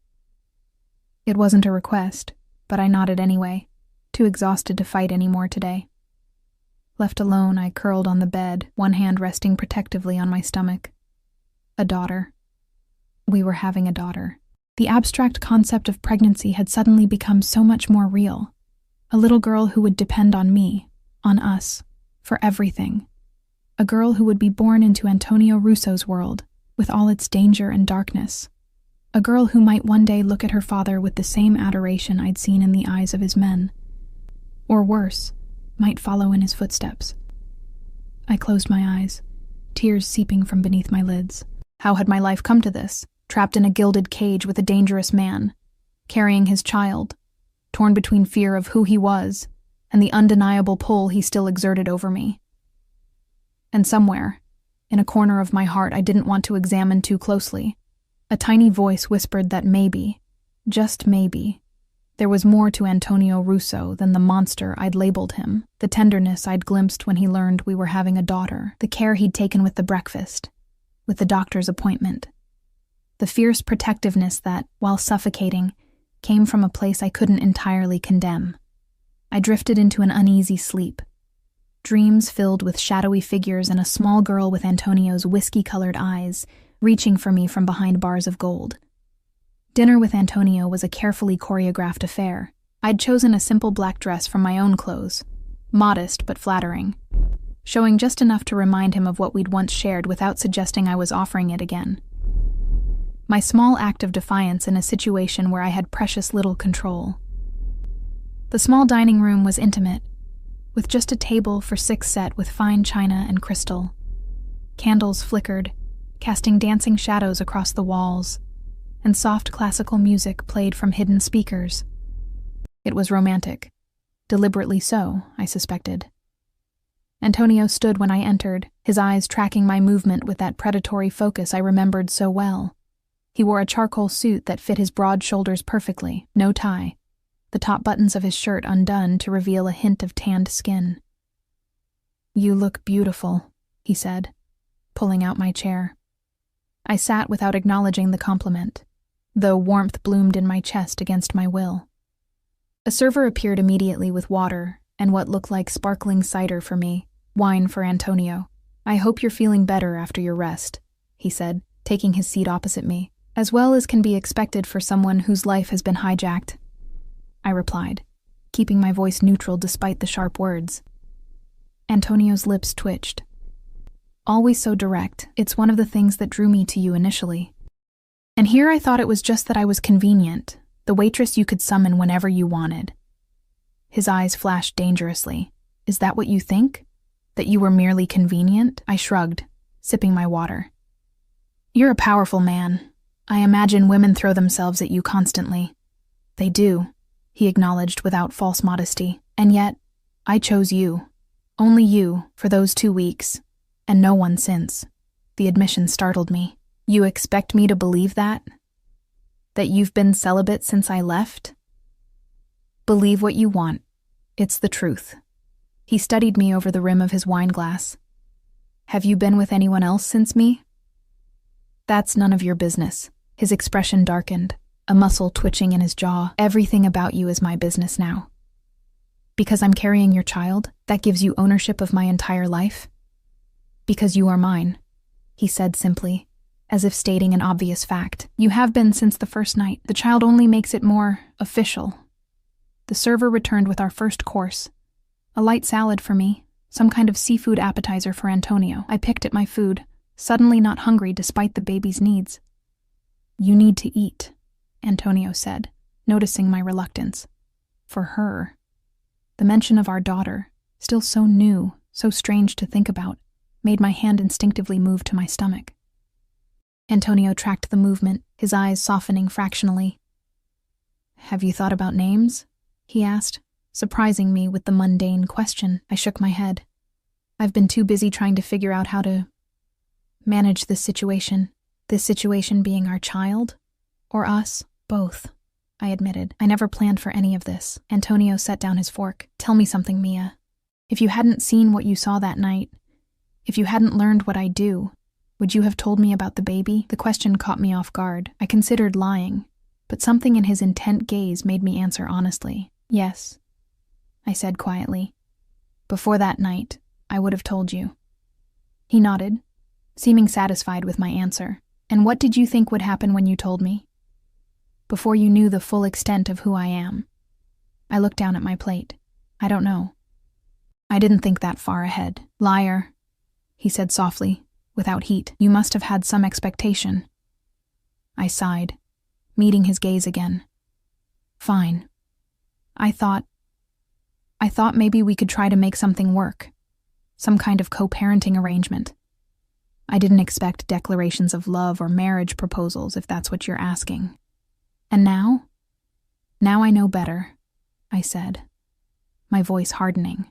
It wasn't a request, but I nodded anyway, too exhausted to fight anymore today. Left alone, I curled on the bed, one hand resting protectively on my stomach. A daughter. We were having a daughter. The abstract concept of pregnancy had suddenly become so much more real. A little girl who would depend on me, on us, for everything. A girl who would be born into Antonio Russo's world, with all its danger and darkness. A girl who might one day look at her father with the same adoration I'd seen in the eyes of his men. Or worse, might follow in his footsteps. I closed my eyes, tears seeping from beneath my lids. How had my life come to this? Trapped in a gilded cage with a dangerous man, carrying his child, torn between fear of who he was and the undeniable pull he still exerted over me. And somewhere, in a corner of my heart I didn't want to examine too closely, a tiny voice whispered that maybe, just maybe, there was more to Antonio Russo than the monster I'd labeled him, the tenderness I'd glimpsed when he learned we were having a daughter, the care he'd taken with the breakfast, with the doctor's appointment. The fierce protectiveness that, while suffocating, came from a place I couldn't entirely condemn. I drifted into an uneasy sleep. Dreams filled with shadowy figures and a small girl with Antonio's whiskey-colored eyes, reaching for me from behind bars of gold. Dinner with Antonio was a carefully choreographed affair. I'd chosen a simple black dress from my own clothes, modest but flattering, showing just enough to remind him of what we'd once shared without suggesting I was offering it again. My small act of defiance in a situation where I had precious little control. The small dining room was intimate, with just a table for 6 set with fine china and crystal. Candles flickered, casting dancing shadows across the walls, and soft classical music played from hidden speakers. It was romantic. Deliberately so, I suspected. Antonio stood when I entered, his eyes tracking my movement with that predatory focus I remembered so well. He wore a charcoal suit that fit his broad shoulders perfectly, no tie, the top buttons of his shirt undone to reveal a hint of tanned skin. "You look beautiful," he said, pulling out my chair. I sat without acknowledging the compliment, though warmth bloomed in my chest against my will. A server appeared immediately with water and what looked like sparkling cider for me, wine for Antonio. "I hope you're feeling better after your rest," he said, taking his seat opposite me, "as well as can be expected for someone whose life has been hijacked," I replied, keeping my voice neutral despite the sharp words. Antonio's lips twitched. "Always so direct, it's one of the things that drew me to you initially. And here I thought it was just that I was convenient, the waitress you could summon whenever you wanted." His eyes flashed dangerously. "Is that what you think? That you were merely convenient?" I shrugged, sipping my water. "You're a powerful man. I imagine women throw themselves at you constantly." "They do," he acknowledged without false modesty. "And yet, I chose you. Only you, for those 2 weeks, and no one since." The admission startled me. "You expect me to believe that? That you've been celibate since I left?" "Believe what you want. It's the truth." He studied me over the rim of his wine glass. "Have you been with anyone else since me?" "That's none of your business." His expression darkened, a muscle twitching in his jaw. "Everything about you is my business now." "Because I'm carrying your child, that gives you ownership of my entire life?" "Because you are mine," he said simply, as if stating an obvious fact. "You have been since the first night. The child only makes it more official." The server returned with our first course. A light salad for me, some kind of seafood appetizer for Antonio. I picked at my food, suddenly not hungry despite the baby's needs. "You need to eat," Antonio said, noticing my reluctance. For her. The mention of our daughter, still so new, so strange to think about, made my hand instinctively move to my stomach. Antonio tracked the movement, his eyes softening fractionally. "Have you thought about names?" he asked, surprising me with the mundane question. I shook my head. "I've been too busy trying to figure out how to manage this situation." "This situation being our child? Or us? Both," I admitted. "I never planned for any of this." Antonio set down his fork. "Tell me something, Mia. If you hadn't seen what you saw that night, if you hadn't learned what I do, would you have told me about the baby?" The question caught me off guard. I considered lying, but something in his intent gaze made me answer honestly. "Yes," I said quietly. "Before that night, I would have told you." He nodded, seeming satisfied with my answer. "And what did you think would happen when you told me? Before you knew the full extent of who I am?" I looked down at my plate. "I don't know. I didn't think that far ahead." "Liar," he said softly, without heat. "You must have had some expectation." I sighed, meeting his gaze again. "Fine. I thought maybe we could try to make something work. Some kind of co-parenting arrangement. I didn't expect declarations of love or marriage proposals, if that's what you're asking." "And now?" "Now I know better," I said, my voice hardening.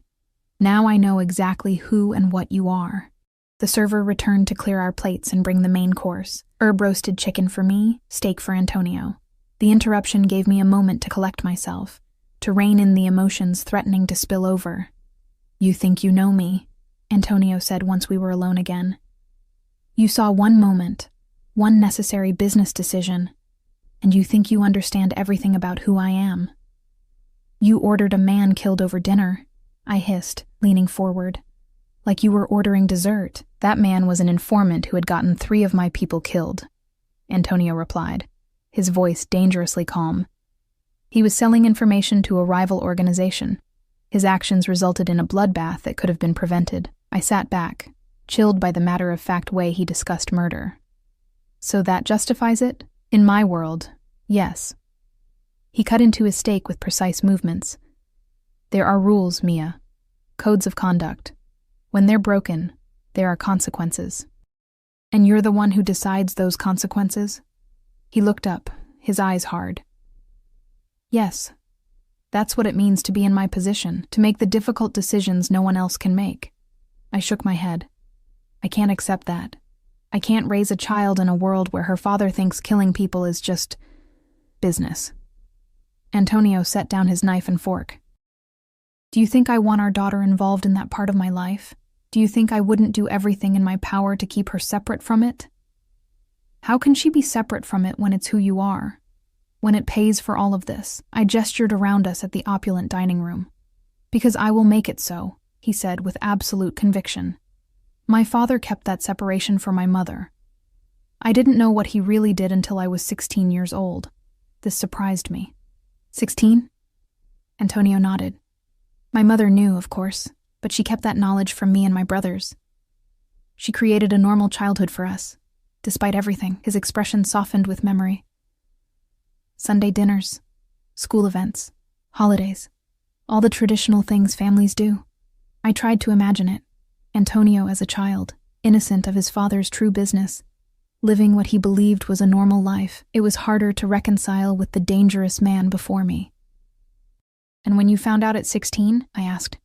"Now I know exactly who and what you are." The server returned to clear our plates and bring the main course. Herb-roasted chicken for me, steak for Antonio. The interruption gave me a moment to collect myself, to rein in the emotions threatening to spill over. "You think you know me," Antonio said once we were alone again. "You saw one moment, one necessary business decision, and you think you understand everything about who I am." "You ordered a man killed over dinner," I hissed, leaning forward. "Like you were ordering dessert." "That man was an informant who had gotten 3 of my people killed," Antonio replied, his voice dangerously calm. "He was selling information to a rival organization. His actions resulted in a bloodbath that could have been prevented." I sat back, chilled by the matter-of-fact way he discussed murder. "So that justifies it? In my world, yes." He cut into his steak with precise movements. "There are rules, Mia. Codes of conduct. When they're broken, there are consequences. And you're the one who decides those consequences?" He looked up, his eyes hard. "Yes. That's what it means to be in my position, to make the difficult decisions no one else can make." I shook my head. I can't accept that. I can't raise a child in a world where her father thinks killing people is just business. Antonio set down his knife and fork. Do you think I want our daughter involved in that part of my life? Do you think I wouldn't do everything in my power to keep her separate from it? How can she be separate from it when it's who you are? When it pays for all of this? I gestured around us at the opulent dining room. Because I will make it so, he said with absolute conviction. My father kept that separation for my mother. I didn't know what he really did until I was 16 years old. This surprised me. 16? Antonio nodded. My mother knew, of course, but she kept that knowledge from me and my brothers. She created a normal childhood for us. Despite everything, his expression softened with memory. Sunday dinners, school events, holidays, all the traditional things families do. I tried to imagine it. Antonio as a child, innocent of his father's true business, living what he believed was a normal life. It was harder to reconcile with the dangerous man before me. And when you found out at 16, I asked,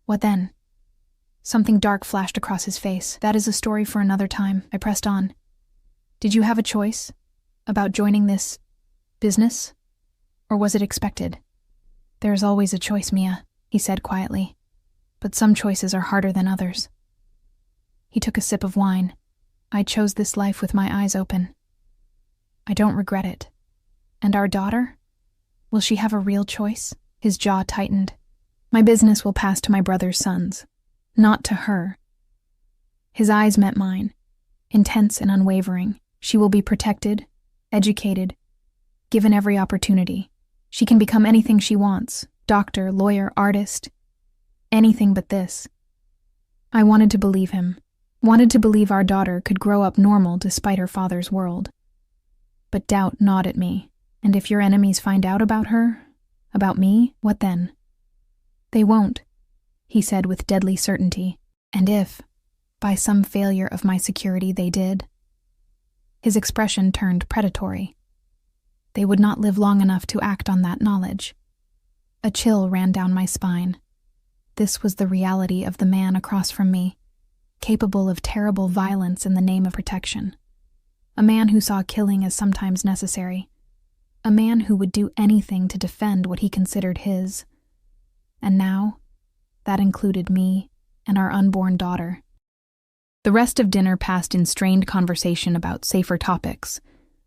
what then? Something dark flashed across his face. That is a story for another time. I pressed on. Did you have a choice about joining this business? Or was it expected? There is always a choice, Mia, he said quietly. But some choices are harder than others. He took a sip of wine. I chose this life with my eyes open. I don't regret it. And our daughter? Will she have a real choice? His jaw tightened. My business will pass to my brother's sons, not to her. His eyes met mine, intense and unwavering. She will be protected, educated, given every opportunity. She can become anything she wants, doctor, lawyer, artist, anything but this. I wanted to believe him, wanted to believe our daughter could grow up normal despite her father's world. But doubt gnawed at me, and if your enemies find out about her, about me, what then? They won't, he said with deadly certainty, and if, by some failure of my security, they did. His expression turned predatory. They would not live long enough to act on that knowledge. A chill ran down my spine. This was the reality of the man across from me, capable of terrible violence in the name of protection. A man who saw killing as sometimes necessary. A man who would do anything to defend what he considered his. And now, that included me and our unborn daughter. The rest of dinner passed in strained conversation about safer topics.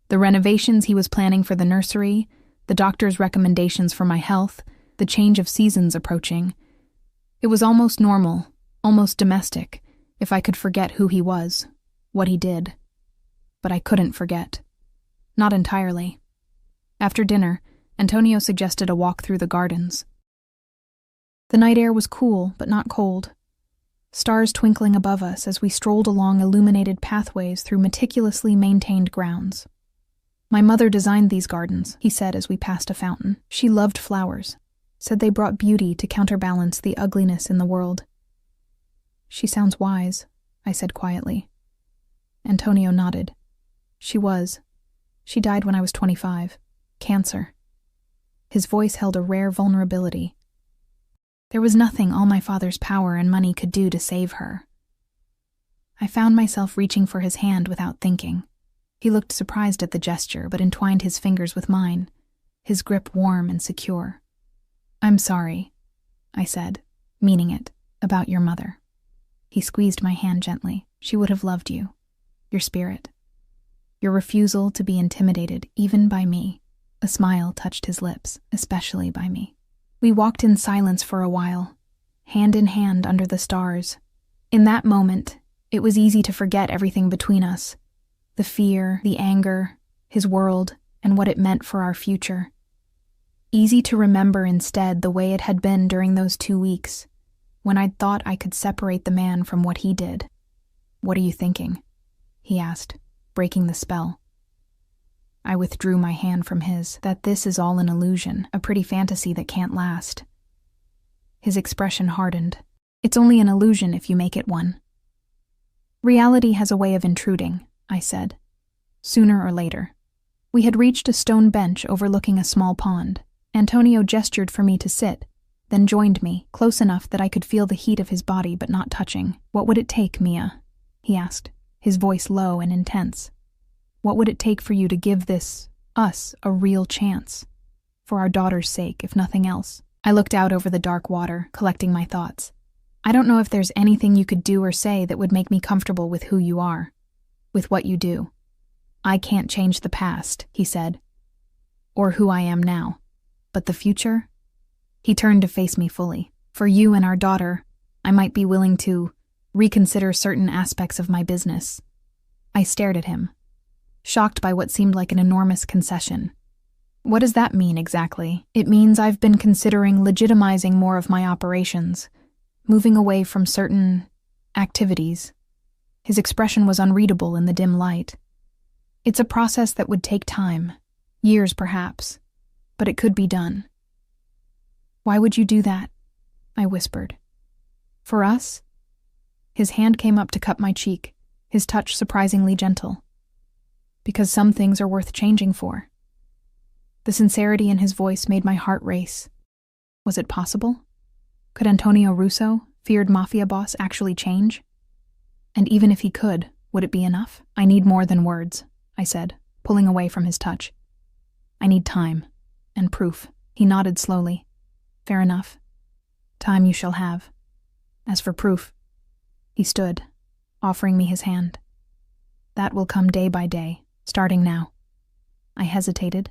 The renovations he was planning for the nursery, the doctor's recommendations for my health, the change of seasons approaching. It was almost normal, almost domestic, if I could forget who he was, what he did. But I couldn't forget. Not entirely. After dinner, Antonio suggested a walk through the gardens. The night air was cool, but not cold. Stars twinkling above us as we strolled along illuminated pathways through meticulously maintained grounds. My mother designed these gardens, he said as we passed a fountain. She loved flowers, said they brought beauty to counterbalance the ugliness in the world. She sounds wise, I said quietly. Antonio nodded. She was. She died when I was 25. Cancer. His voice held a rare vulnerability. There was nothing all my father's power and money could do to save her. I found myself reaching for his hand without thinking. He looked surprised at the gesture, but entwined his fingers with mine, his grip warm and secure. I'm sorry, I said, meaning it, about your mother. He squeezed my hand gently. She would have loved you, your spirit, your refusal to be intimidated even by me. A smile touched his lips, especially by me. We walked in silence for a while, hand in hand under the stars. In that moment, it was easy to forget everything between us. The fear, the anger, his world, and what it meant for our future. Easy to remember instead the way it had been during those 2 weeks, when I'd thought I could separate the man from what he did. What are you thinking? He asked, breaking the spell. I withdrew my hand from his, that this is all an illusion, a pretty fantasy that can't last. His expression hardened. It's only an illusion if you make it one. Reality has a way of intruding, I said. Sooner or later. We had reached a stone bench overlooking a small pond. Antonio gestured for me to sit, then joined me, close enough that I could feel the heat of his body but not touching. "What would it take, Mia?" he asked, his voice low and intense. "What would it take for you to give us, a real chance? For our daughter's sake, if nothing else." I looked out over the dark water, collecting my thoughts. "I don't know if there's anything you could do or say that would make me comfortable with who you are, with what you do. I can't change the past," he said, "or who I am now. But the future?" He turned to face me fully. "For you and our daughter, I might be willing to reconsider certain aspects of my business." I stared at him, shocked by what seemed like an enormous concession. "What does that mean exactly?" "It means I've been considering legitimizing more of my operations, moving away from certain activities." His expression was unreadable in the dim light. "It's a process that would take time, years perhaps, but it could be done." "Why would you do that?" I whispered. "For us?" His hand came up to cup my cheek, his touch surprisingly gentle. "Because some things are worth changing for." The sincerity in his voice made my heart race. Was it possible? Could Antonio Russo, feared Mafia boss, actually change? And even if he could, would it be enough? "I need more than words," I said, pulling away from his touch. "I need time, and proof." He nodded slowly. "Fair enough. Time you shall have. As for proof..." He stood, offering me his hand. "That will come day by day, starting now." I hesitated,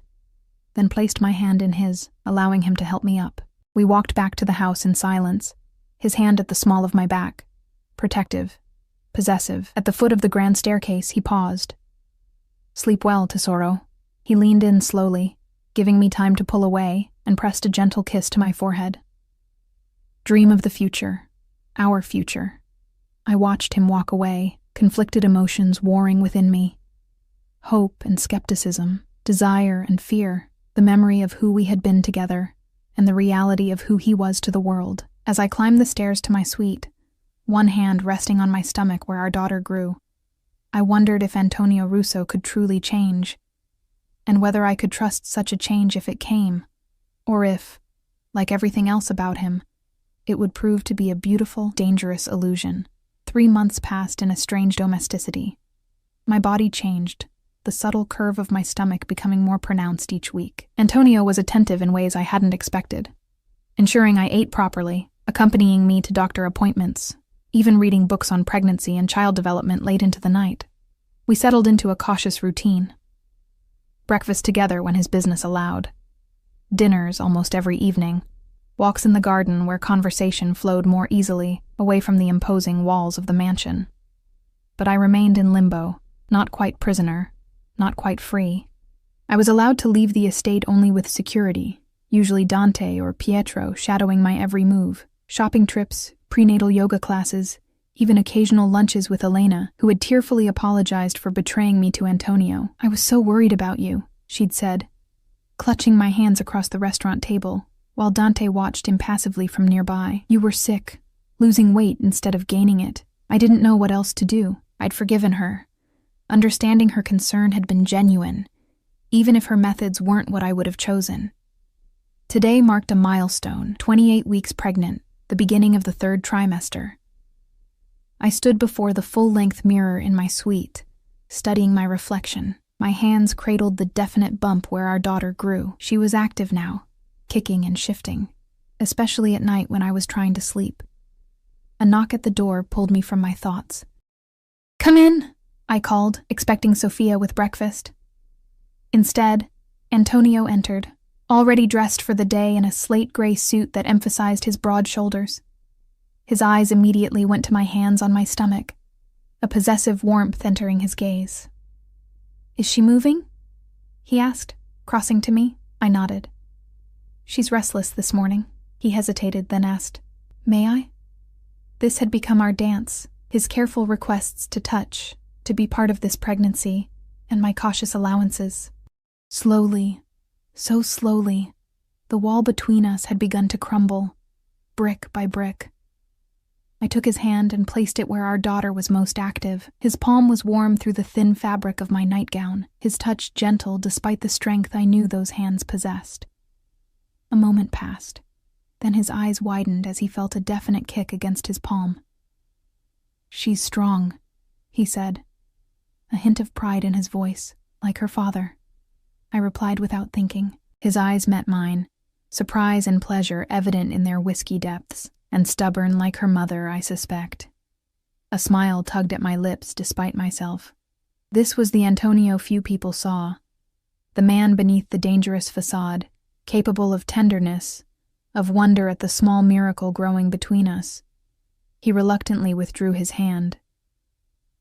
then placed my hand in his, allowing him to help me up. We walked back to the house in silence, his hand at the small of my back, protective, possessive. At the foot of the grand staircase, he paused. "Sleep well, Tesoro." He leaned in slowly, giving me time to pull away, and pressed a gentle kiss to my forehead. "Dream of the future, our future." I watched him walk away, conflicted emotions warring within me. Hope and skepticism, desire and fear, the memory of who we had been together, and the reality of who he was to the world. As I climbed the stairs to my suite, one hand resting on my stomach where our daughter grew, I wondered if Antonio Russo could truly change, and whether I could trust such a change if it came, or if, like everything else about him, it would prove to be a beautiful, dangerous illusion. 3 months passed in a strange domesticity. My body changed, the subtle curve of my stomach becoming more pronounced each week. Antonio was attentive in ways I hadn't expected, ensuring I ate properly, accompanying me to doctor appointments, even reading books on pregnancy and child development late into the night. We settled into a cautious routine. Breakfast together when his business allowed. Dinners almost every evening. Walks in the garden where conversation flowed more easily, away from the imposing walls of the mansion. But I remained in limbo, not quite prisoner, not quite free. I was allowed to leave the estate only with security, usually Dante or Pietro shadowing my every move. Shopping trips, prenatal yoga classes, even occasional lunches with Elena, who had tearfully apologized for betraying me to Antonio. "I was so worried about you," she'd said, clutching my hands across the restaurant table, while Dante watched impassively from nearby. "You were sick, losing weight instead of gaining it. I didn't know what else to do." I'd forgiven her. Understanding her concern had been genuine, even if her methods weren't what I would have chosen. Today marked a milestone, 28 weeks pregnant, the beginning of the 3rd trimester. I stood before the full-length mirror in my suite, studying my reflection. My hands cradled the definite bump where our daughter grew. She was active now, kicking and shifting, especially at night when I was trying to sleep. A knock at the door pulled me from my thoughts. "Come in," I called, expecting Sophia with breakfast. Instead, Antonio entered, already dressed for the day in a slate-gray suit that emphasized his broad shoulders. His eyes immediately went to my hands on my stomach, a possessive warmth entering his gaze. "Is she moving?" he asked, crossing to me. I nodded. "She's restless this morning." He hesitated, then asked, "May I?" This had become our dance, his careful requests to touch, to be part of this pregnancy, and my cautious allowances. Slowly, so slowly, the wall between us had begun to crumble, brick by brick. I took his hand and placed it where our daughter was most active. His palm was warm through the thin fabric of my nightgown, his touch gentle despite the strength I knew those hands possessed. A moment passed. Then his eyes widened as he felt a definite kick against his palm. "She's strong," he said, a hint of pride in his voice, like her father. I replied without thinking. His eyes met mine, surprise and pleasure evident in their whiskey depths, and stubborn like her mother, I suspect. A smile tugged at my lips despite myself. This was the Antonio few people saw, the man beneath the dangerous facade, capable of tenderness, of wonder at the small miracle growing between us. He reluctantly withdrew his hand.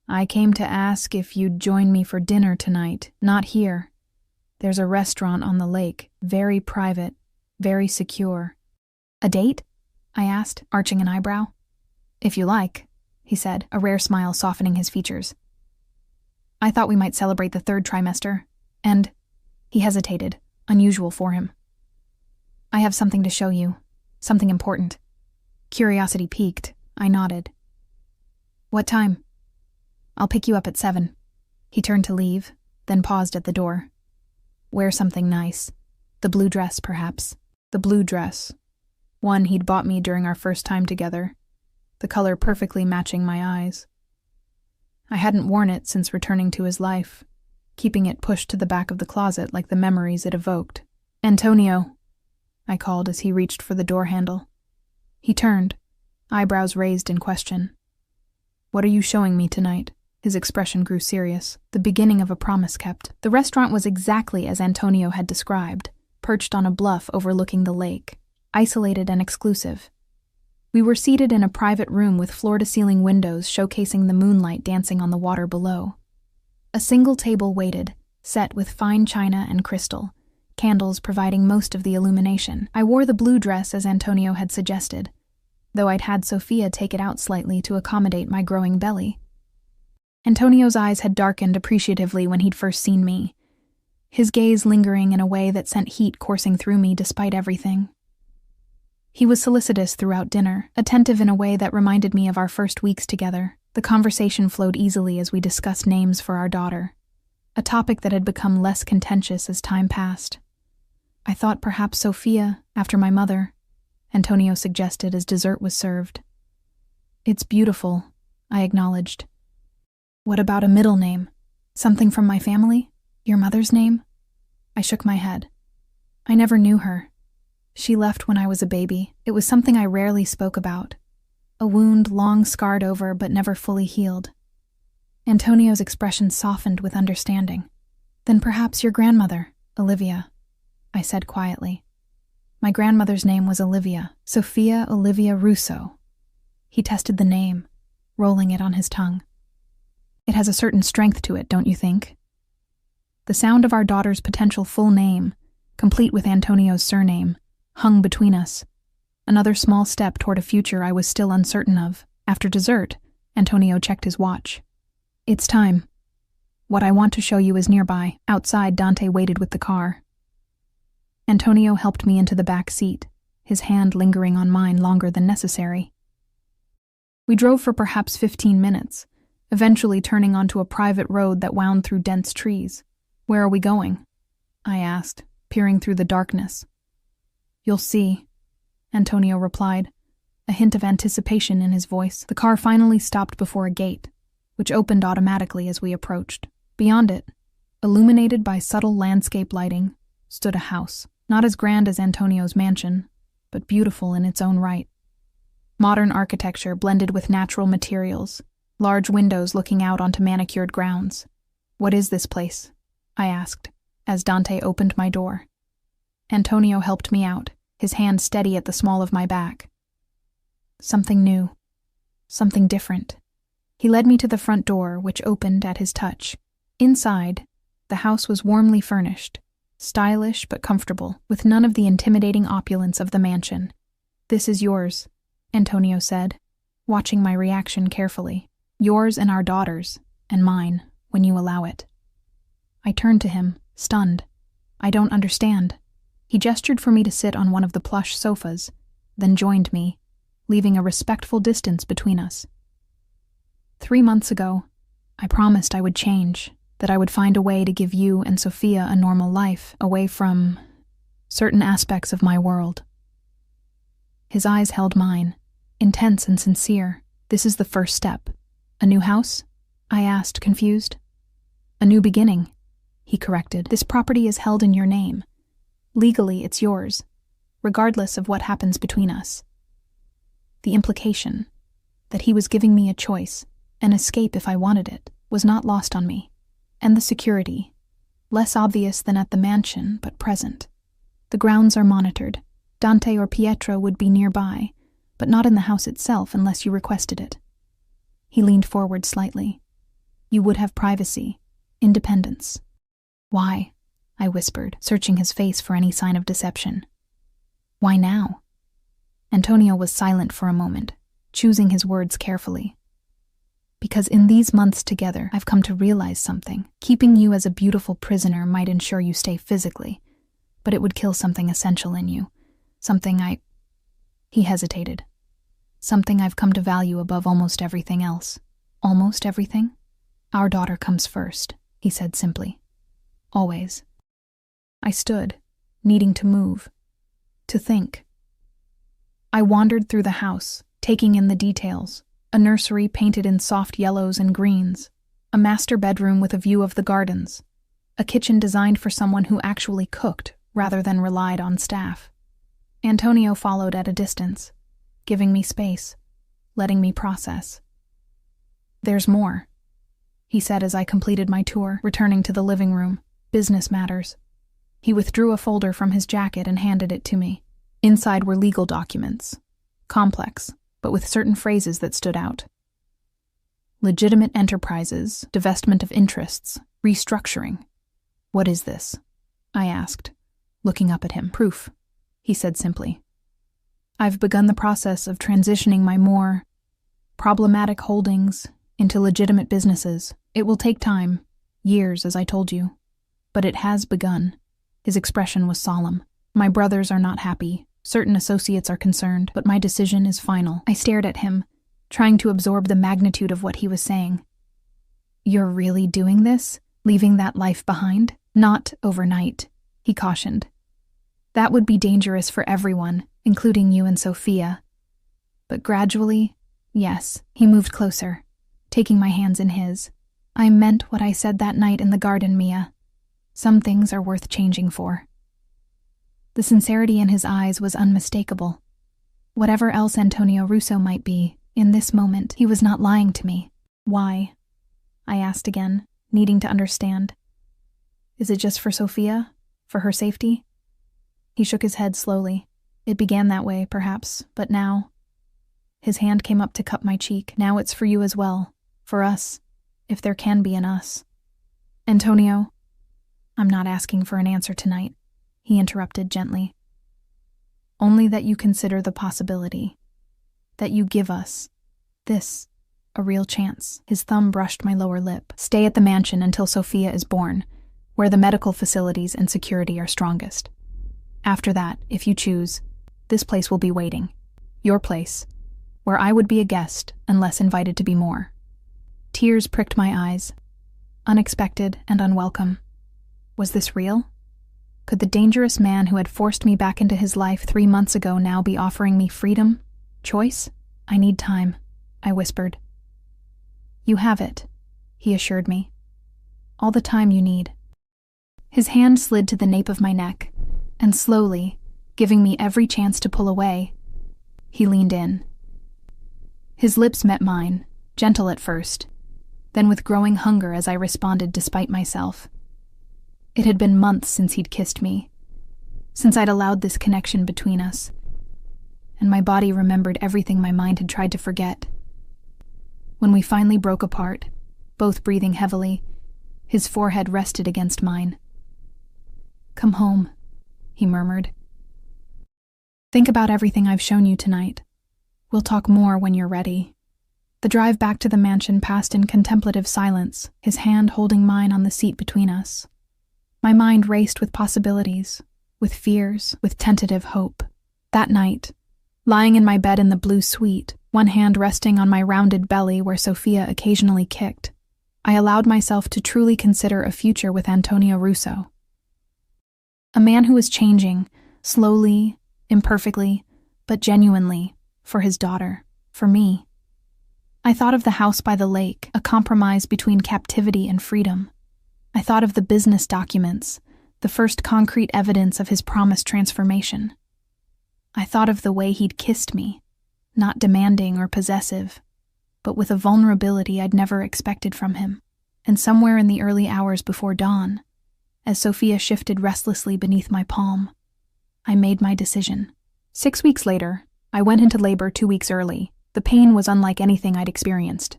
"I came to ask if you'd join me for dinner tonight, not here. There's a restaurant on the lake, very private, very secure." "A date?" I asked, arching an eyebrow. "If you like," he said, a rare smile softening his features. "I thought we might celebrate the 3rd trimester, and—" He hesitated, unusual for him. "I have something to show you, something important." Curiosity piqued, I nodded. "What time?" "I'll pick you up at 7. He turned to leave, then paused at the door. "Wear something nice. The blue dress, perhaps." The blue dress. One he'd bought me during our first time together, the color perfectly matching my eyes. I hadn't worn it since returning to his life, keeping it pushed to the back of the closet like the memories it evoked. "Antonio," I called as he reached for the door handle. He turned, eyebrows raised in question. "What are you showing me tonight?" His expression grew serious, the beginning of a promise kept. The restaurant was exactly as Antonio had described, perched on a bluff overlooking the lake, isolated and exclusive. We were seated in a private room with floor-to-ceiling windows showcasing the moonlight dancing on the water below. A single table waited, set with fine china and crystal, candles providing most of the illumination. I wore the blue dress as Antonio had suggested, though I'd had Sophia take it out slightly to accommodate my growing belly. Antonio's eyes had darkened appreciatively when he'd first seen me, his gaze lingering in a way that sent heat coursing through me despite everything. He was solicitous throughout dinner, attentive in a way that reminded me of our first weeks together. The conversation flowed easily as we discussed names for our daughter, a topic that had become less contentious as time passed. "I thought perhaps Sophia, after my mother," Antonio suggested as dessert was served. "It's beautiful," I acknowledged. "What about a middle name? Something from my family? Your mother's name?" I shook my head. "I never knew her. She left when I was a baby. It was something I rarely spoke about. A wound long scarred over but never fully healed." Antonio's expression softened with understanding. "Then perhaps your grandmother, Olivia," I said quietly. "My grandmother's name was Olivia, Sophia Olivia Russo." He tested the name, rolling it on his tongue. "It has a certain strength to it, don't you think?" The sound of our daughter's potential full name, complete with Antonio's surname, hung between us. Another small step toward a future I was still uncertain of. After dessert, Antonio checked his watch. "It's time. What I want to show you is nearby." Outside, Dante waited with the car. Antonio helped me into the back seat, his hand lingering on mine longer than necessary. We drove for perhaps 15 minutes, eventually turning onto a private road that wound through dense trees. "Where are we going?" I asked, peering through the darkness. "You'll see," Antonio replied, a hint of anticipation in his voice. The car finally stopped before a gate, which opened automatically as we approached. Beyond it, illuminated by subtle landscape lighting, stood a house, not as grand as Antonio's mansion, but beautiful in its own right. Modern architecture blended with natural materials, large windows looking out onto manicured grounds. "What is this place?" I asked, as Dante opened my door. Antonio helped me out, his hand steady at the small of my back. "Something new. Something different." He led me to the front door, which opened at his touch. Inside, the house was warmly furnished, stylish but comfortable, with none of the intimidating opulence of the mansion. "This is yours," Antonio said, watching my reaction carefully. "Yours and our daughter's, and mine, when you allow it." I turned to him, stunned. "I don't understand." He gestured for me to sit on one of the plush sofas, then joined me, leaving a respectful distance between us. 3 months ago, I promised I would change, that I would find a way to give you and Sophia a normal life, away from certain aspects of my world. His eyes held mine, intense and sincere. "This is the first step. A new house?" I asked, confused. "A new beginning," he corrected. "This property is held in your name. Legally, it's yours, regardless of what happens between us." The implication, that he was giving me a choice, an escape if I wanted it, was not lost on me. And the security, less obvious than at the mansion, but present. The grounds are monitored. Dante or Pietro would be nearby, but not in the house itself unless you requested it. He leaned forward slightly. "You would have privacy, independence." "Why?" I whispered, searching his face for any sign of deception. "Why now?" Antonio was silent for a moment, choosing his words carefully. "Because in these months together, I've come to realize something. Keeping you as a beautiful prisoner might ensure you stay physically, but it would kill something essential in you. Something He hesitated. "Something I've come to value above almost everything else." "Almost everything?" "Our daughter comes first," he said simply. "Always." I stood, needing to move, to think. I wandered through the house, taking in the details. A nursery painted in soft yellows and greens, a master bedroom with a view of the gardens, a kitchen designed for someone who actually cooked rather than relied on staff. Antonio followed at a distance, giving me space, letting me process. "There's more," he said as I completed my tour, returning to the living room. "Business matters." He withdrew a folder from his jacket and handed it to me. Inside were legal documents, complex, but with certain phrases that stood out. Legitimate enterprises, divestment of interests, restructuring. "What is this?" I asked, looking up at him. "Proof," he said simply. "I've begun the process of transitioning my more problematic holdings into legitimate businesses. It will take time, years, as I told you, but it has begun." His expression was solemn. "My brothers are not happy. Certain associates are concerned, but my decision is final." I stared at him, trying to absorb the magnitude of what he was saying. "You're really doing this? Leaving that life behind?" "Not overnight," he cautioned. "That would be dangerous for everyone, including you and Sophia. But gradually, yes." He moved closer, taking my hands in his. "I meant what I said that night in the garden, Mia. Some things are worth changing for." The sincerity in his eyes was unmistakable. Whatever else Antonio Russo might be, in this moment, he was not lying to me. "Why?" I asked again, needing to understand. "Is it just for Sophia? For her safety?" He shook his head slowly. "It began that way, perhaps, but now..." His hand came up to cup my cheek. "Now it's for you as well. For us, if there can be an us." "Antonio, I'm not asking for an answer tonight," he interrupted gently. "Only that you consider the possibility. That you give us this a real chance." His thumb brushed my lower lip. "Stay at the mansion until Sophia is born, where the medical facilities and security are strongest. After that, if you choose, this place will be waiting. Your place, where I would be a guest unless invited to be more." Tears pricked my eyes, unexpected and unwelcome. Was this real? Could the dangerous man who had forced me back into his life 3 months ago now be offering me freedom? Choice? "I need time," I whispered. "You have it," he assured me. "All the time you need." His hand slid to the nape of my neck, and slowly, giving me every chance to pull away, he leaned in. His lips met mine, gentle at first, then with growing hunger as I responded despite myself. It had been months since he'd kissed me, since I'd allowed this connection between us, and my body remembered everything my mind had tried to forget. When we finally broke apart, both breathing heavily, his forehead rested against mine. "Come home," he murmured. "Think about everything I've shown you tonight. We'll talk more when you're ready." The drive back to the mansion passed in contemplative silence, his hand holding mine on the seat between us. My mind raced with possibilities, with fears, with tentative hope. That night, lying in my bed in the blue suite, one hand resting on my rounded belly where Sophia occasionally kicked, I allowed myself to truly consider a future with Antonio Russo. A man who was changing, slowly, imperfectly, but genuinely, for his daughter, for me. I thought of the house by the lake, a compromise between captivity and freedom. I thought of the business documents, the first concrete evidence of his promised transformation. I thought of the way he'd kissed me, not demanding or possessive, but with a vulnerability I'd never expected from him. And somewhere in the early hours before dawn, as Sophia shifted restlessly beneath my palm, I made my decision. 6 weeks later, I went into labor 2 weeks early. The pain was unlike anything I'd experienced.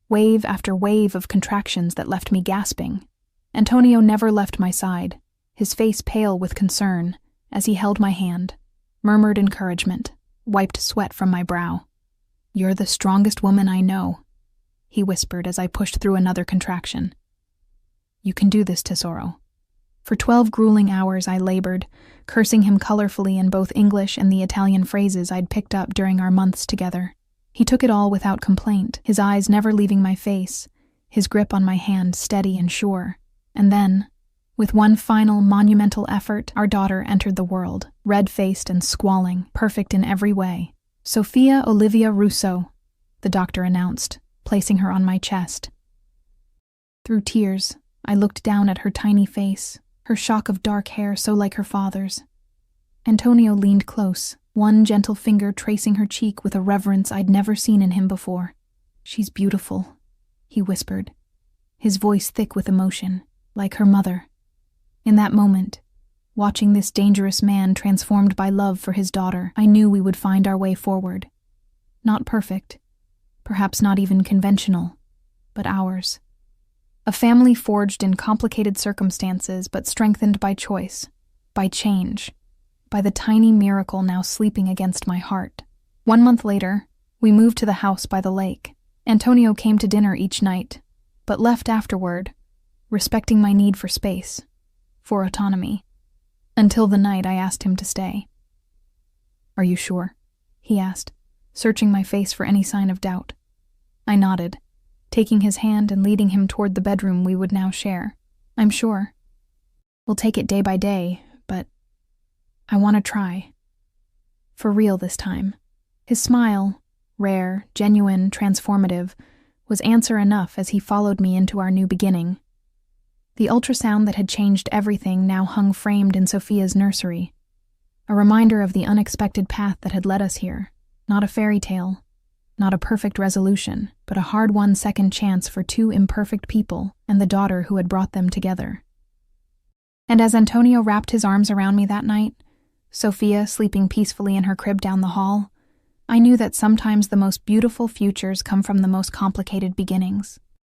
Wave after wave of contractions that left me gasping. Antonio never left my side, his face pale with concern, as he held my hand, murmured encouragement, wiped sweat from my brow. "You're the strongest woman I know," he whispered as I pushed through another contraction. "You can do this, Tesoro." For 12 grueling hours I labored, cursing him colorfully in both English and the Italian phrases I'd picked up during our months together. He took it all without complaint, his eyes never leaving my face, his grip on my hand steady and sure. And then, with one final monumental effort, our daughter entered the world, red-faced and squalling, perfect in every way. "Sophia Olivia Russo," the doctor announced, placing her on my chest. Through tears, I looked down at her tiny face, her shock of dark hair so like her father's. Antonio leaned close, one gentle finger tracing her cheek with a reverence I'd never seen in him before. "She's beautiful," he whispered, his voice thick with emotion, like her mother. In that moment, watching this dangerous man transformed by love for his daughter, I knew we would find our way forward. Not perfect, perhaps not even conventional, but ours. A family forged in complicated circumstances but strengthened by choice, by change, by the tiny miracle now sleeping against my heart. 1 month later, we moved to the house by the lake. Antonio came to dinner each night, but left afterward, respecting my need for space, for autonomy, until the night I asked him to stay. "Are you sure?" he asked, searching my face for any sign of doubt. I nodded, taking his hand and leading him toward the bedroom we would now share. "I'm sure. We'll take it day by day, but I want to try. For real this time." His smile, rare, genuine, transformative, was answer enough as he followed me into our new beginning. The ultrasound that had changed everything now hung framed in Sophia's nursery, a reminder of the unexpected path that had led us here. Not a fairy tale, not a perfect resolution, but a hard-won second chance for 2 imperfect people and the daughter who had brought them together. And as Antonio wrapped his arms around me that night, Sophia sleeping peacefully in her crib down the hall, I knew that sometimes the most beautiful futures come from the most complicated beginnings.